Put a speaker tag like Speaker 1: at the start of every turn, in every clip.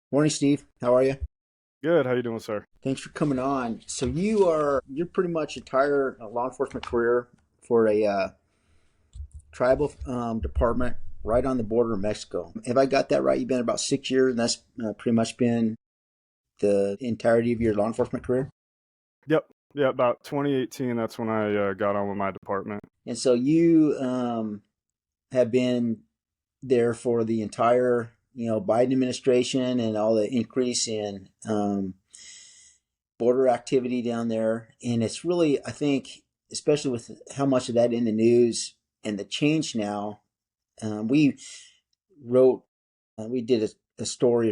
Speaker 1: Morning, Steve. How are you?
Speaker 2: Good. How you doing, sir?
Speaker 1: Thanks for coming on. So you're pretty much entire law enforcement career for a tribal department right on the border of Mexico. Have I got that right? You've been about 6 years, and that's pretty much been the entirety of your law enforcement career.
Speaker 2: Yep. Yeah, about 2018. That's when I got on with my department.
Speaker 1: And so you have been there for the entire Biden administration and all the increase in border activity down there. And it's really, I think, especially with how much of that in the news and the change now, we wrote, we did a story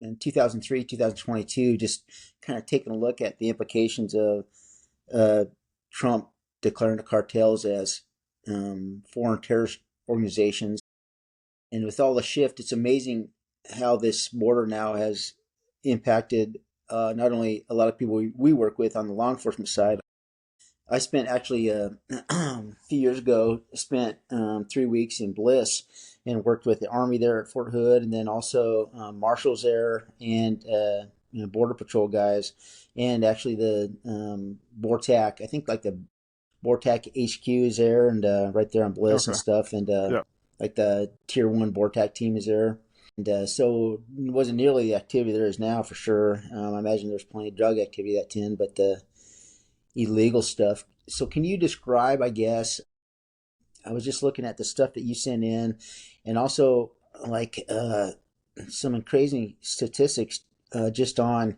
Speaker 1: in 2003, 2022, just kind of taking a look at the implications of uh, Trump declaring the cartels as foreign terrorist organizations. And with all the shift, it's amazing how this border now has impacted not only a lot of people we work with on the law enforcement side. I spent actually a few years ago spent 3 weeks in Bliss and worked with the Army there at Fort Hood, and then also Marshals there and Border Patrol guys, and actually the BORTAC. I think like the BORTAC HQ is there, and right there on Bliss and
Speaker 2: Okay.
Speaker 1: stuff, and
Speaker 2: Yeah.
Speaker 1: like the Tier One BORTAC team is there. And so it wasn't nearly the activity there is now for sure. I imagine there's plenty of drug activity that tend, but illegal stuff. So can you describe, I guess, I was just looking at the stuff that you sent in and also like some crazy statistics just on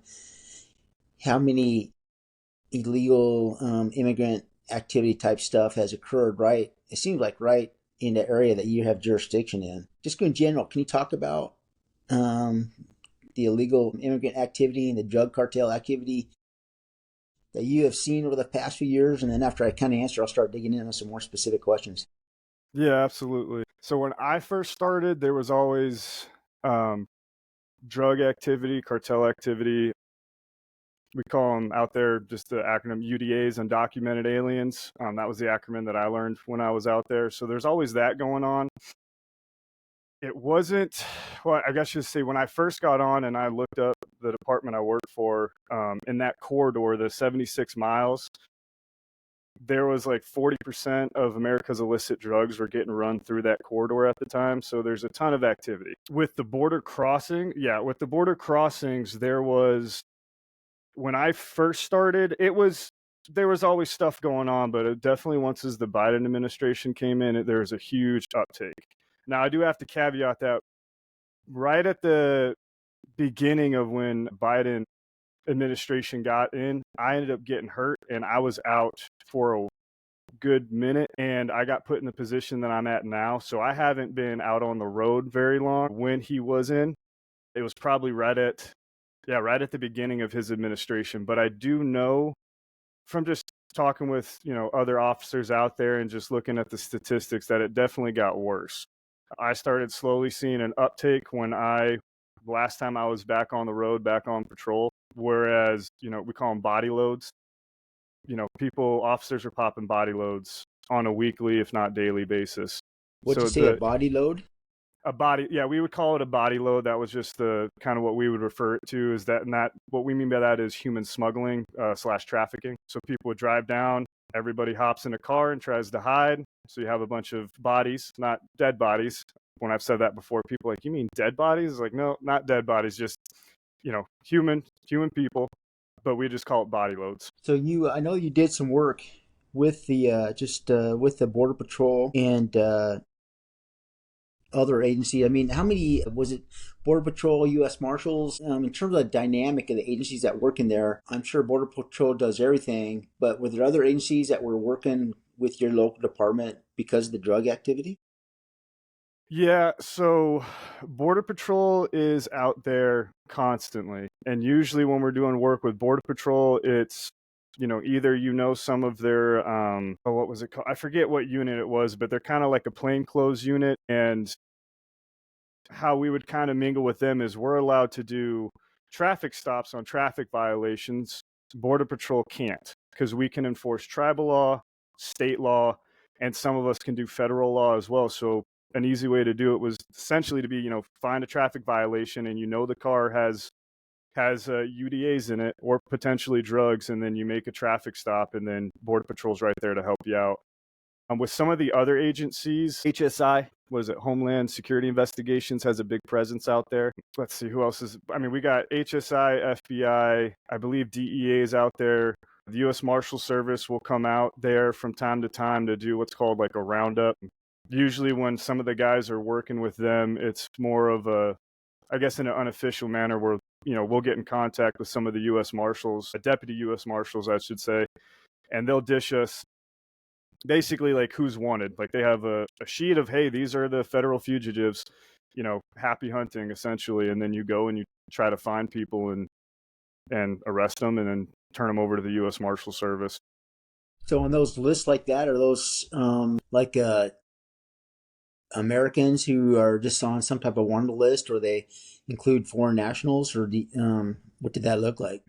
Speaker 1: how many illegal immigrant activity type stuff has occurred, right? It seems like right in the area that you have jurisdiction in. Just in general, can you talk about um, the illegal immigrant activity and the drug cartel activity that you have seen over the past few years? And then after I kind of answer, I'll start digging into some more specific questions.
Speaker 2: Yeah, absolutely. So when I first started, there was always um, drug activity, cartel activity. We call them out there just the acronym UDAs, undocumented aliens. That was the acronym that I learned when I was out there. So there's always that going on. It wasn't, well, I guess you say when I first got on and I looked up the department I worked for in that corridor, the 76 miles, there was like 40% of America's illicit drugs were getting run through that corridor at the time. So there's a ton of activity. With the border crossing, yeah, with the border crossings, there was, when I first started, there was always stuff going on, but it definitely once as the Biden administration came in, there was a huge uptake. Now, I do have to caveat that right at the beginning of when Biden administration got in, I ended up getting hurt and I was out for a good minute and I got put in the position that I'm at now. So I haven't been out on the road very long. When he was in, it was probably right at the beginning of his administration. But I do know from just talking with, other officers out there and just looking at the statistics that it definitely got worse. I started slowly seeing an uptake when last time I was back on the road, back on patrol, whereas, we call them body loads. Officers are popping body loads on a weekly, if not daily basis.
Speaker 1: What'd you
Speaker 2: So
Speaker 1: say, a body load?
Speaker 2: a body, yeah, we would call it a body load. That was just the kind of what we would refer it to is that, and that what we mean by that is human smuggling slash trafficking. So people would drive down, everybody hops in a car and tries to hide. So you have a bunch of bodies, not dead bodies. When I've said that before, people are like, you mean dead bodies? It's like, no, not dead bodies, just human people, but we just call it body loads.
Speaker 1: So I know you did some work with the just with the Border Patrol and other agency. I mean, how many was it? Border Patrol, U.S. Marshals. In terms of the dynamic of the agencies that work in there, I'm sure Border Patrol does everything. But were there other agencies that were working with your local department because of the drug activity?
Speaker 2: Yeah, so Border Patrol is out there constantly. And usually when we're doing work with Border Patrol, it's, either some of their what was it called? I forget what unit it was, but they're kind of like a plainclothes unit. And how we would kind of mingle with them is we're allowed to do traffic stops on traffic violations. Border Patrol can't because we can enforce tribal law, state law, and some of us can do federal law as well. So an easy way to do it was essentially to be, find a traffic violation, and the car has UDAs in it or potentially drugs, and then you make a traffic stop, and then Border Patrol's right there to help you out. With some of the other agencies, HSI, was it Homeland Security Investigations, has a big presence out there. Let's see who else is. I mean, we got HSI, FBI, I believe DEA is out there. The U.S. Marshal Service will come out there from time to time to do what's called like a roundup. Usually, when some of the guys are working with them, it's more of a, I guess, in an unofficial manner where we'll get in contact with some of the U.S. Marshals, deputy U.S. Marshals, I should say, and they'll dish us basically like who's wanted. Like they have a sheet of, hey, these are the federal fugitives, happy hunting essentially, and then you go and you try to find people and arrest them and then turn them over to the U.S. Marshal Service.
Speaker 1: So on those lists like that, are those Americans who are just on some type of wanted list, or they include foreign nationals, or what did that look like?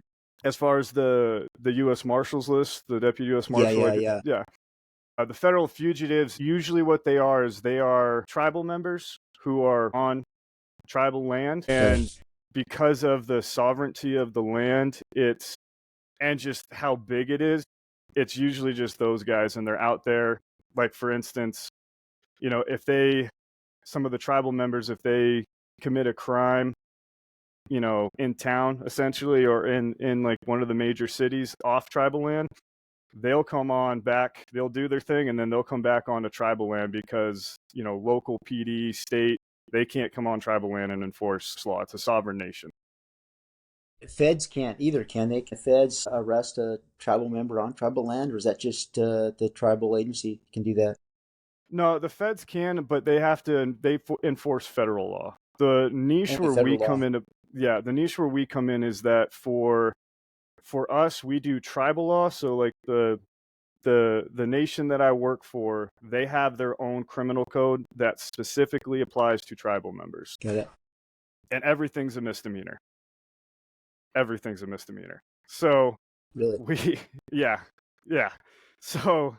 Speaker 2: As far as the U.S. Marshals list, the deputy U.S.
Speaker 1: Yeah,
Speaker 2: Marshal,
Speaker 1: yeah.
Speaker 2: The federal fugitives, usually what they are is they are tribal members who are on tribal land. And because of the sovereignty of the land, and just how big it is, it's usually just those guys, and they're out there. Like, for instance, if some of the tribal members, if they commit a crime, in town essentially, or in like one of the major cities off tribal land, they'll come on back, they'll do their thing, and then they'll come back onto tribal land because, local PD, state, they can't come on tribal land and enforce law. It's a sovereign nation.
Speaker 1: Feds can't either, can they? Can feds arrest a tribal member on tribal land, or is that just the tribal agency can do that?
Speaker 2: No, the feds can, but they have to, enforce federal law. The niche
Speaker 1: Only
Speaker 2: where we
Speaker 1: federal
Speaker 2: come
Speaker 1: law.
Speaker 2: into, yeah, the niche where we come in is that for us, we do tribal law. So like the nation that I work for, they have their own criminal code that specifically applies to tribal members.
Speaker 1: Got it.
Speaker 2: And everything's a misdemeanor. Everything's a misdemeanor. So
Speaker 1: Really?
Speaker 2: yeah. So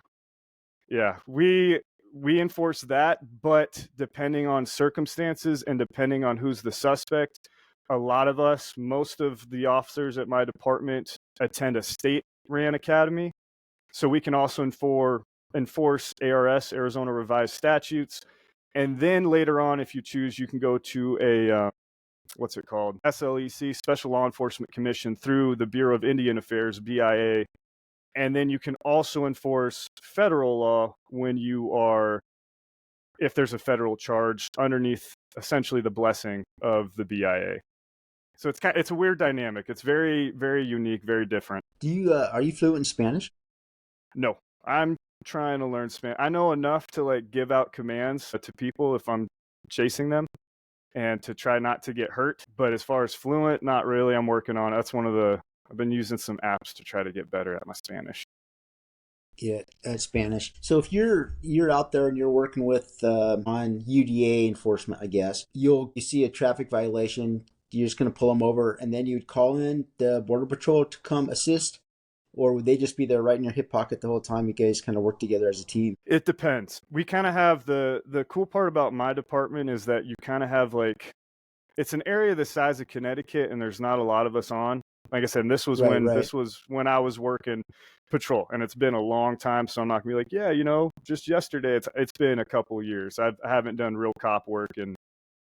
Speaker 2: yeah, we enforce that, but depending on circumstances and depending on who's the suspect, a lot of us, most of the officers at my department attend a state-ran academy. So we can also enforce ARS, Arizona Revised Statutes. And then later on, if you choose, you can go to a, what's it called? SLEC, Special Law Enforcement Commission, through the Bureau of Indian Affairs, BIA. And then you can also enforce federal law if there's a federal charge underneath essentially the blessing of the BIA. So it's a weird dynamic. It's very, very unique, very different.
Speaker 1: Are you fluent in Spanish?
Speaker 2: No, I'm trying to learn Spanish. I know enough to like give out commands to people if I'm chasing them and to try not to get hurt. But as far as fluent, not really. I'm working on it. That's I've been using some apps to try to get better at my Spanish.
Speaker 1: Yeah, Spanish. So if you're out there and you're working with on UDA enforcement, I guess you see a traffic violation, you're just going to pull them over, and then you'd call in the Border Patrol to come assist, or would they just be there right in your hip pocket the whole time? You guys kind of work together as a team.
Speaker 2: It depends. We kind of have the cool part about my department is that you kind of have like, it's an area the size of Connecticut, and there's not a lot of us on. Like I said, this was when I was working patrol, and it's been a long time, so I'm not gonna be like, yeah, just yesterday. It's been a couple of years. I haven't done real cop work in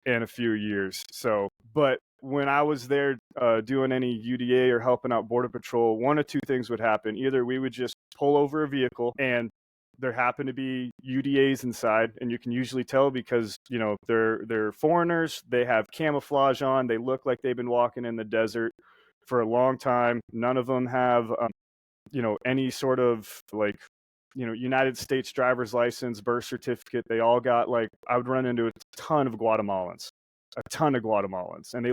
Speaker 2: a few years. So, but when I was there doing any UDA or helping out Border Patrol, one of two things would happen. Either we would just pull over a vehicle and there happen to be UDAs inside, and you can usually tell because, they're foreigners, they have camouflage on, they look like they've been walking in the desert for a long time. None of them have, any sort of like, United States driver's license, birth certificate. They all got I would run into a ton of Guatemalans, and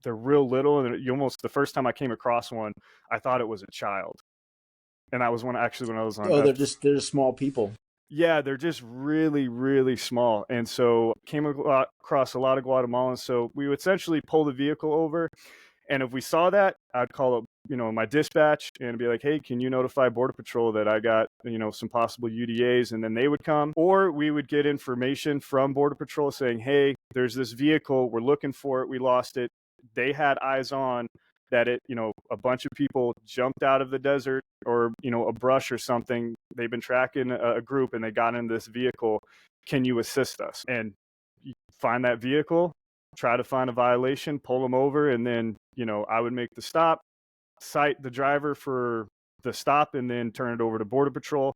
Speaker 2: they're real little. And the first time I came across one, I thought it was a child. And that was when I was on.
Speaker 1: Oh, they're just small people.
Speaker 2: Yeah, they're just really, really small. And so came across a lot of Guatemalans. So we would essentially pull the vehicle over. And if we saw that, I'd call up my dispatch and be like, hey, can you notify Border Patrol that I got, some possible UDAs? And then they would come. Or we would get information from Border Patrol saying, hey, there's this vehicle. We're looking for it. We lost it. They had eyes on that a bunch of people jumped out of the desert or, a brush or something. They've been tracking a group and they got in this vehicle. Can you assist us? And you find that vehicle, try to find a violation, pull them over, and then, I would make the stop, cite the driver for the stop, and then turn it over to Border Patrol.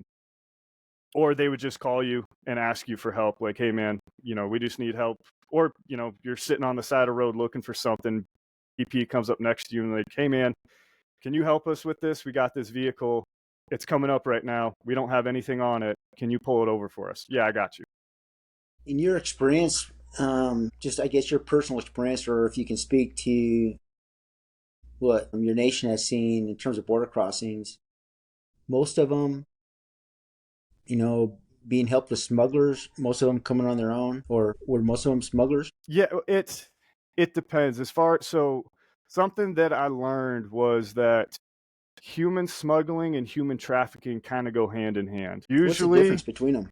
Speaker 2: Or they would just call you and ask you for help, like, hey, man, we just need help. Or, you're sitting on the side of the road looking for something. EP comes up next to you and like, hey, man, can you help us with this? We got this vehicle. It's coming up right now. We don't have anything on it. Can you pull it over for us? Yeah, I got you.
Speaker 1: In your experience, just I guess your personal experience, or if you can speak to what your nation has seen in terms of border crossings, most of them, being helped with smugglers, most of them coming on their own, or were most of them smugglers?
Speaker 2: Yeah, it depends. So something that I learned was that human smuggling and human trafficking kind of go hand in hand.
Speaker 1: What's the
Speaker 2: Usually,
Speaker 1: difference between them?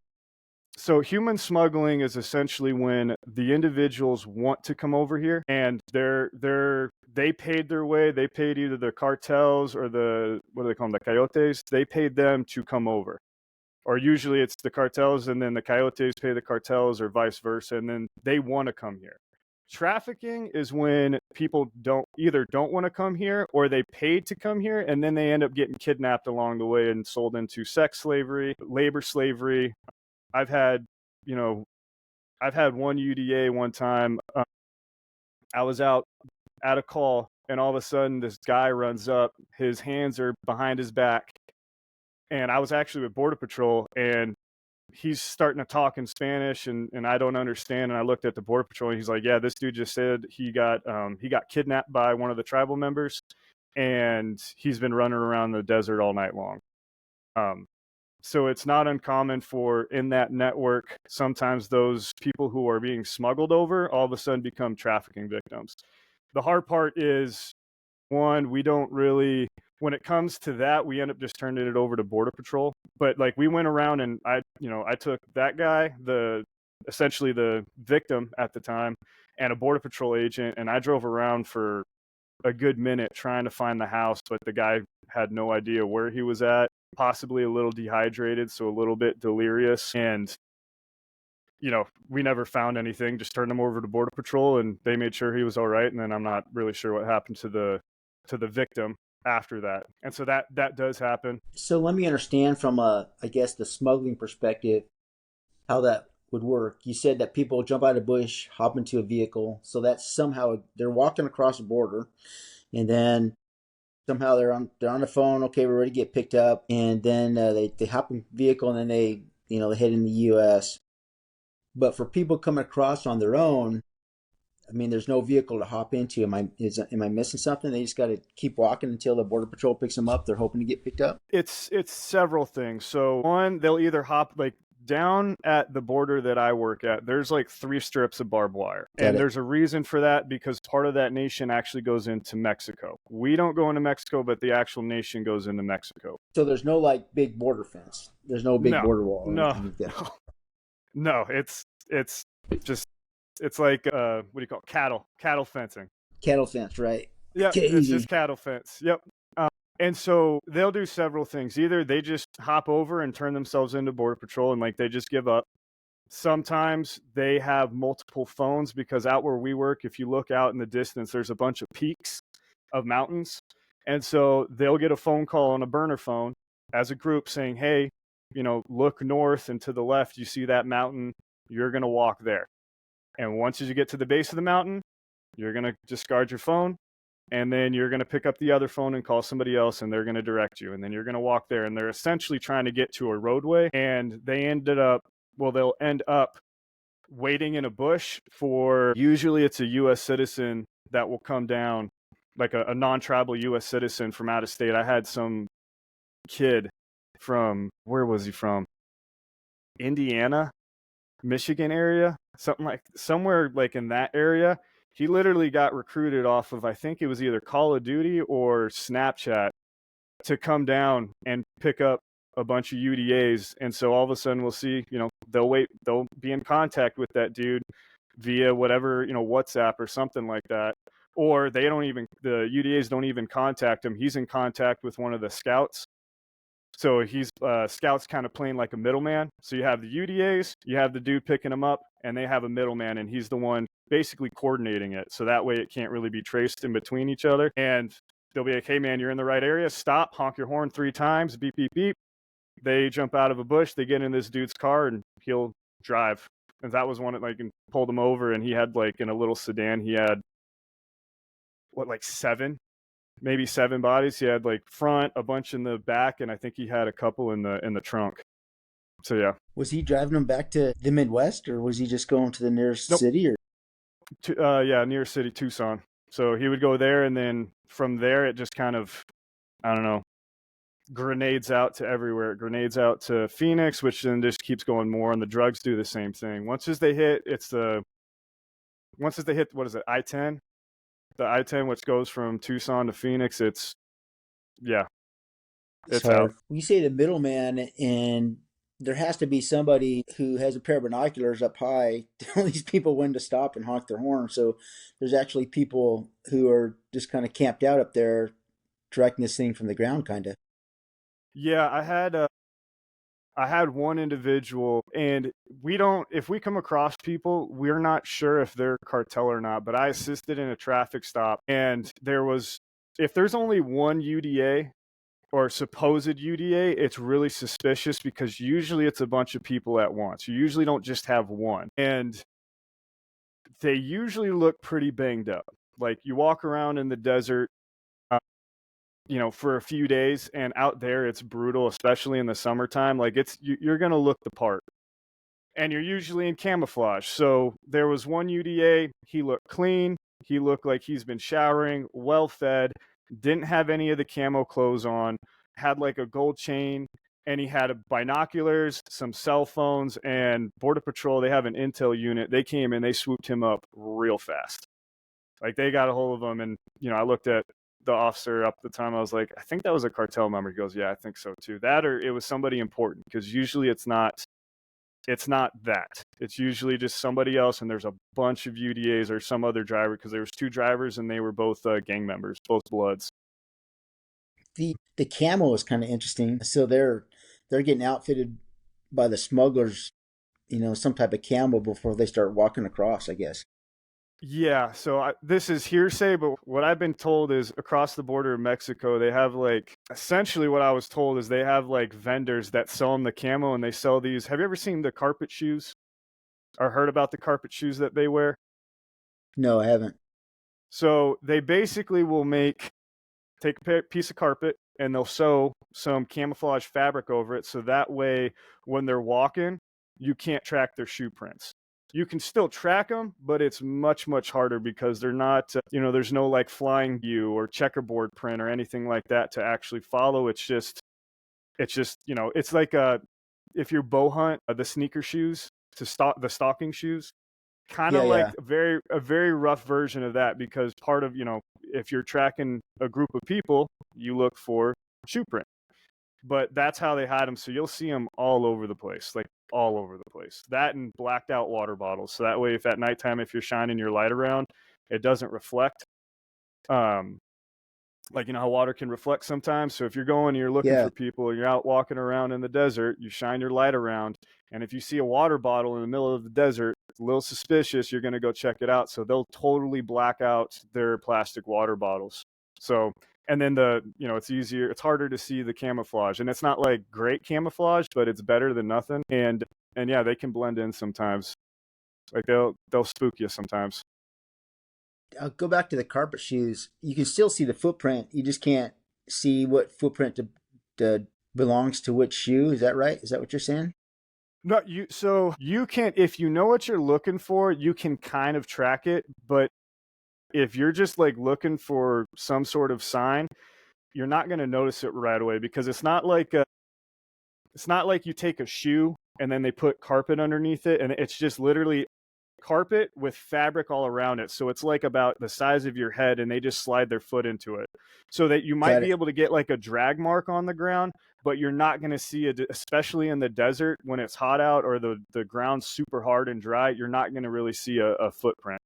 Speaker 2: so human smuggling is essentially when the individuals want to come over here and they paid their way. They paid either the cartels or what do they call them, the coyotes. They paid them to come over. Or usually it's the cartels and then the coyotes pay the cartels or vice versa, and then they want to come here. Trafficking is when people don't want to come here or they paid to come here and then they end up getting kidnapped along the way and sold into sex slavery, labor slavery. I've had, one UDA one time. I was out at a call and all of a sudden this guy runs up, his hands are behind his back. And I was actually with Border Patrol and he's starting to talk in Spanish and I don't understand. And I looked at the Border Patrol and he's like, yeah, this dude just said he got kidnapped by one of the tribal members and he's been running around the desert all night long. So it's not uncommon for in that network, sometimes those people who are being smuggled over all of a sudden become trafficking victims. The hard part is, one, we don't really, when it comes to that, we end up just turning it over to Border Patrol. But like we went around and I took that guy, essentially the victim at the time, and a Border Patrol agent, and I drove around for a good minute trying to find the house, but the guy had no idea where he was at, possibly a little dehydrated, so a little bit delirious. And, we never found anything, just turned him over to Border Patrol and they made sure he was all right. And then I'm not really sure what happened to the victim after that. And so that does happen.
Speaker 1: So let me understand from I guess the smuggling perspective how that would work. You said that people jump out of a bush, hop into a vehicle, so that somehow they're walking across the border, and then somehow they're on the phone. Okay, we're ready to get picked up, and then they hop in the vehicle, and then they head in the U.S. But for people coming across on their own, I mean, there's no vehicle to hop into. Am I missing something? They just got to keep walking until the Border Patrol picks them up. They're hoping to get picked up.
Speaker 2: It's several things. So one, they'll either hop like down at the border that I work at. There's like 3 strips of barbed wire, and there's a reason for that because part of that nation actually goes into Mexico. We don't go into Mexico, but the actual nation goes into Mexico.
Speaker 1: So there's no like big border fence. There's no big border wall.
Speaker 2: No. No, it's just. It's like what do you call it? Cattle fencing.
Speaker 1: Cattle fence, right?
Speaker 2: Yeah, it's just cattle fence. Yep. And so they'll do several things. Either they just hop over and turn themselves into Border Patrol and like they just give up. Sometimes they have multiple phones because out where we work, if you look out in the distance, there's a bunch of peaks of mountains. And so they'll get a phone call on a burner phone as a group saying, hey, look north and to the left, you see that mountain, you're going to walk there. And once you get to the base of the mountain, you're going to discard your phone, and then you're going to pick up the other phone and call somebody else, and they're going to direct you. And then you're going to walk there, and they're essentially trying to get to a roadway. And they'll end up waiting in a bush for, usually it's a U.S. citizen that will come down, like a non-tribal U.S. citizen from out of state. I had some kid from, where was he from? Indiana, Michigan area, somewhere like in that area. He literally got recruited off of, I think it was either Call of Duty or Snapchat, to come down and pick up a bunch of UDAs. And so all of a sudden we'll see, they'll be in contact with that dude via whatever, WhatsApp or something like that. Or the UDAs don't even contact him. He's in contact with one of the scouts. So he's scouts kind of playing like a middleman. So you have the UDAs, you have the dude picking them up, and they have a middleman, and he's the one basically coordinating it. So that way it can't really be traced in between each other. And they'll be like, hey man, you're in the right area. Stop, honk your horn 3 times, beep, beep, beep. They jump out of a bush, they get in this dude's car, and he'll drive. And that was one that like pulled him over, and he had like in a little sedan, he had like 7 bodies. He had like front, a bunch in the back, and I think he had a couple in the trunk. So yeah.
Speaker 1: Was he driving them back to the Midwest, or was he just going to the nearest
Speaker 2: Nope.
Speaker 1: city? Or
Speaker 2: Near city, Tucson. So he would go there, and then from there it just kind of, I don't know, grenades out to everywhere. It grenades out to Phoenix, which then just keeps going more, and the drugs do the same thing. Once they hit, what is it, I-10? The I-10, which goes from Tucson to Phoenix, it's
Speaker 1: hard.
Speaker 2: out.
Speaker 1: You say the middleman, and there has to be somebody who has a pair of binoculars up high to tell these people when to stop and honk their horn. So there's actually people who are just kind of camped out up there directing this thing from the ground, kind of.
Speaker 2: Yeah, I had one individual, and if we come across people, we're not sure if they're cartel or not, but I assisted in a traffic stop, and if there's only one UDA or supposed UDA, it's really suspicious because usually it's a bunch of people at once. You usually don't just have one, and they usually look pretty banged up. Like you walk around in the desert, for a few days, and out there it's brutal, especially in the summertime. Like you're gonna look the part, and you're usually in camouflage. So there was one UDA, he looked clean, he looked like he's been showering, well fed, didn't have any of the camo clothes on, had like a gold chain, and he had binoculars, some cell phones, and Border Patrol, they have an intel unit. They came and they swooped him up real fast. Like they got a hold of him, and I looked at the officer up at the time. I was like, I think that was a cartel member. He goes, yeah, I think so too. That, or it was somebody important, because usually it's not that. It's usually just somebody else, and there's a bunch of UDAs or some other driver, because there was 2 drivers and they were both gang members, both Bloods.
Speaker 1: The camo is kind of interesting. So they're getting outfitted by the smugglers, some type of camo before they start walking across, I guess.
Speaker 2: Yeah, so this is hearsay, but what I've been told is across the border of Mexico, they have essentially what I was told is they have vendors that sell them the camo, and they sell these. Have you ever seen the carpet shoes or heard about the carpet shoes that they wear?
Speaker 1: No, I haven't.
Speaker 2: So they basically will take a piece of carpet, and they'll sew some camouflage fabric over it, so that way when they're walking, you can't track their shoe prints. You can still track them, but it's much, much harder because they're not, there's no flying view or checkerboard print or anything like that to actually follow. It's just, it's like if you bow hunt, the sneaker shoes the stalking shoes, kind of
Speaker 1: Yeah.
Speaker 2: a very rough version of that, because part of, if you're tracking a group of people, you look for shoe print. But that's how they hide them. So you'll see them all over the place, all over the place. That and blacked out water bottles. So that way, if at nighttime, if you're shining your light around, it doesn't reflect. How water can reflect sometimes. So if you're going and you're looking for people, you're out walking around in the desert, you shine your light around, and if you see a water bottle in the middle of the desert, it's a little suspicious, you're going to go check it out. So they'll totally black out their plastic water bottles. So, and then it's harder to see the camouflage, and it's not great camouflage, but it's better than nothing. And yeah, they can blend in sometimes. They'll spook you sometimes.
Speaker 1: I'll go back to the carpet shoes. You can still see the footprint. You just can't see what footprint belongs to which shoe. Is that right? Is that what you're saying?
Speaker 2: No, you can, if you know what you're looking for, you can kind of track it. But if you're just looking for some sort of sign, you're not going to notice it right away, because it's not like you take a shoe and then they put carpet underneath it, and it's just literally carpet with fabric all around it. So it's like about the size of your head, and they just slide their foot into it so that you might
Speaker 1: Got
Speaker 2: be
Speaker 1: it.
Speaker 2: able to get like a drag mark on the ground, but you're not going to see it, especially in the desert when it's hot out or the ground's super hard and dry. You're not going to really see a footprint.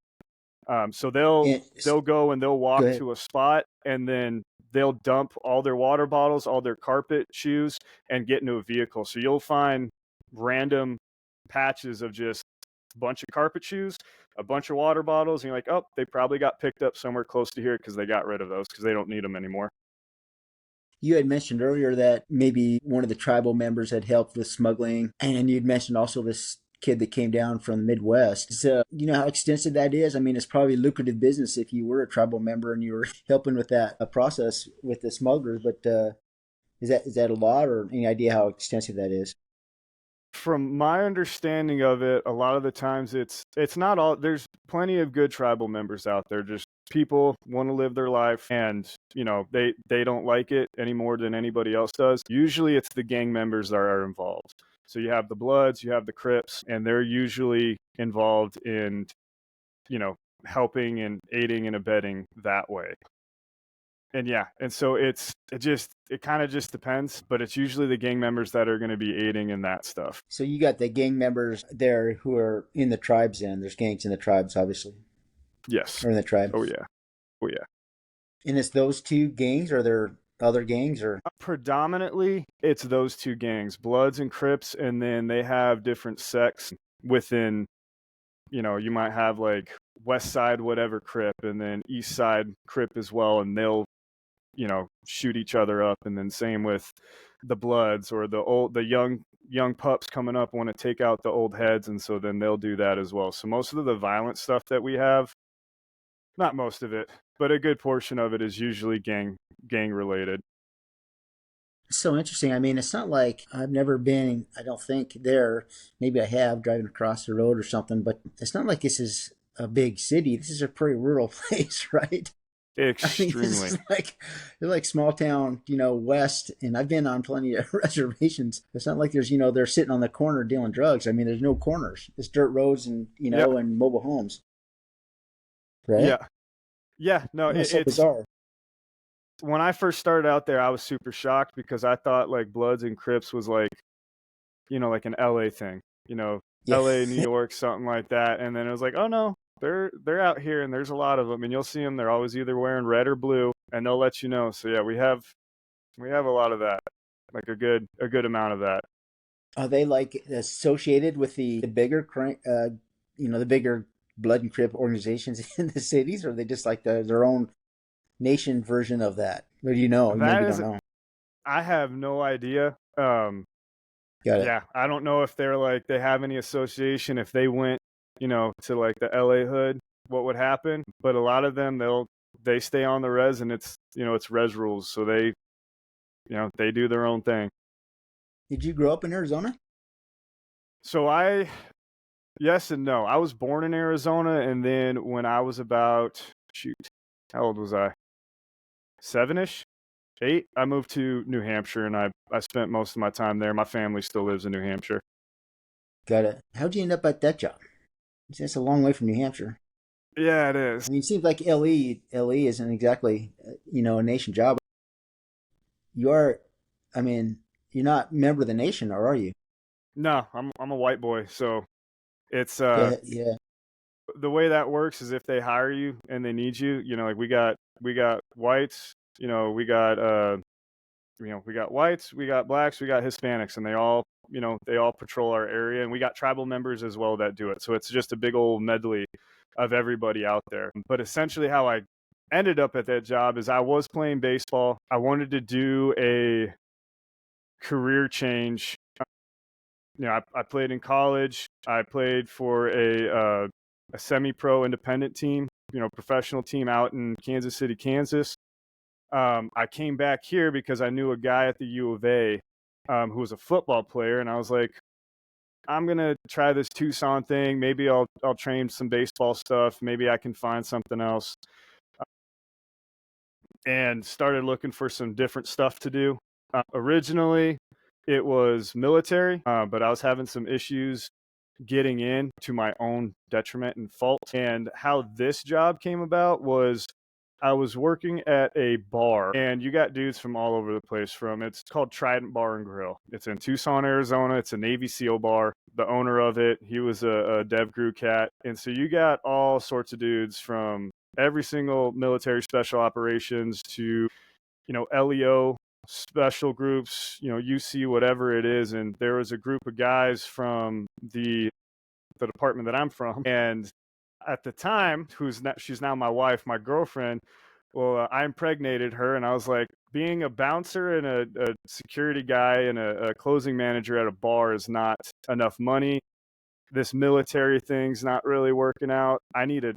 Speaker 2: So
Speaker 1: And,
Speaker 2: they'll go and they'll
Speaker 1: go
Speaker 2: walk
Speaker 1: ahead.
Speaker 2: to a spot, and then they'll dump all their water bottles, all their carpet, shoes, and get into a vehicle. So you'll find random patches of just a bunch of carpet shoes, a bunch of water bottles, and you're like, oh, they probably got picked up somewhere close to here because they got rid of those because they don't need them anymore.
Speaker 1: You had mentioned earlier that maybe one of the tribal members had helped with smuggling, and you'd mentioned also this kid that came down from the Midwest. So, you know how extensive that is? I mean, it's probably lucrative business if you were a tribal member and you were helping with that process with the smugglers. But is that a lot, or any idea how extensive that is?
Speaker 2: From my understanding of it, a lot of the times it's not all. There's plenty of good tribal members out there. Just people want to live their life, and they don't like it any more than anybody else does. Usually, it's the gang members that are involved. So you have the Bloods, you have the Crips, and they're usually involved in you know helping and aiding and abetting that way. And yeah, and so it kind of just depends, but it's usually the gang members that are going to be aiding in that stuff.
Speaker 1: So you got the gang members there who are in the tribes. Then there's gangs in the tribes, obviously,
Speaker 2: Yes.
Speaker 1: or in the tribe.
Speaker 2: Oh yeah. Oh yeah.
Speaker 1: And it's those two gangs, or are there other gangs, or
Speaker 2: Predominantly, it's those two gangs, Bloods and Crips, and then they have different sects within. You might have like West Side whatever Crip, and then East Side Crip as well, and they'll shoot each other up, and then same with the Bloods, or the young pups coming up want to take out the old heads, and so then they'll do that as well. So most of the violent stuff that we have, not most of it, but a good portion of it is usually gang related.
Speaker 1: so interesting. I mean, it's not like I've never been, I don't think, there. Maybe I have driving across the road or something, but it's not like this is a big city. This is a pretty rural place, right? I mean, this
Speaker 2: Extremely.
Speaker 1: is like they're like small town, west. And I've been on plenty of reservations. It's not like they're sitting on the corner dealing drugs. I mean, there's no corners. It's dirt roads and
Speaker 2: Yeah.
Speaker 1: and mobile homes, right?
Speaker 2: Yeah. Yeah. No,
Speaker 1: Yeah, it's so
Speaker 2: it's
Speaker 1: bizarre.
Speaker 2: when I first started out there, I was super shocked because I thought like Bloods and Crips was like, like an LA thing,
Speaker 1: Yeah,
Speaker 2: LA, New York, something like that. And then it was like, oh no, they're out here, and there's a lot of them, and you'll see them. They're always either wearing red or blue, and they'll let you know. So yeah, we have a lot of that, like a good amount of that.
Speaker 1: are they like associated with the bigger, the bigger blood and crip organizations in the cities, or are they just like their own nation version of that? Or do you know? You
Speaker 2: That
Speaker 1: maybe don't
Speaker 2: is,
Speaker 1: know.
Speaker 2: I have no idea.
Speaker 1: Got it.
Speaker 2: Yeah, I don't know if they're like they have any association if they went, to like the LA hood, what would happen. But a lot of them they stay on the res, and it's res rules, so they do their own thing.
Speaker 1: Did you grow up in Arizona?
Speaker 2: So yes and no. I was born in Arizona, and then when I was about, shoot, how old was I? 7-ish, 8. I moved to New Hampshire, and I spent most of my time there. My family still lives in New Hampshire.
Speaker 1: Got it. How'd you end up at that job? It's a long way from New Hampshire.
Speaker 2: Yeah, it
Speaker 1: I
Speaker 2: is.
Speaker 1: mean, it seems like LE isn't exactly, a nation job. You are, I mean, you're not a member of the nation, or are you?
Speaker 2: No, I'm a white boy, so it's
Speaker 1: Yeah, yeah.
Speaker 2: the way that works is if they hire you and they need you, like we got whites, we got whites, we got blacks, we got Hispanics, and they all patrol our area, and we got tribal members as well that do it. So it's just a big old medley of everybody out there. But essentially how I ended up at that job is I was playing baseball. I wanted to do a career change. I played in college. I played for a semi-pro independent team, professional team out in Kansas City, Kansas. I came back here because I knew a guy at the U of A who was a football player, and I was like, I'm gonna try this Tucson thing. Maybe I'll train some baseball stuff. Maybe I can find something else. And started looking for some different stuff to do. Originally, it was military, but I was having some issues getting in to my own detriment and fault. And how this job came about was I was working at a bar, and you got dudes from all over the place. It's called Trident Bar and Grill. It's in Tucson, Arizona. It's a Navy SEAL bar. The owner of it, he was a Dev Crew cat. And so you got all sorts of dudes from every single military special operations to, LEO special groups, UC, whatever it is. And there was a group of guys from the department that I'm from. And at the time, she's now my wife, my girlfriend. Well, I impregnated her, and I was like, being a bouncer and a security guy and a closing manager at a bar is not enough money. This military thing's not really working out. I need a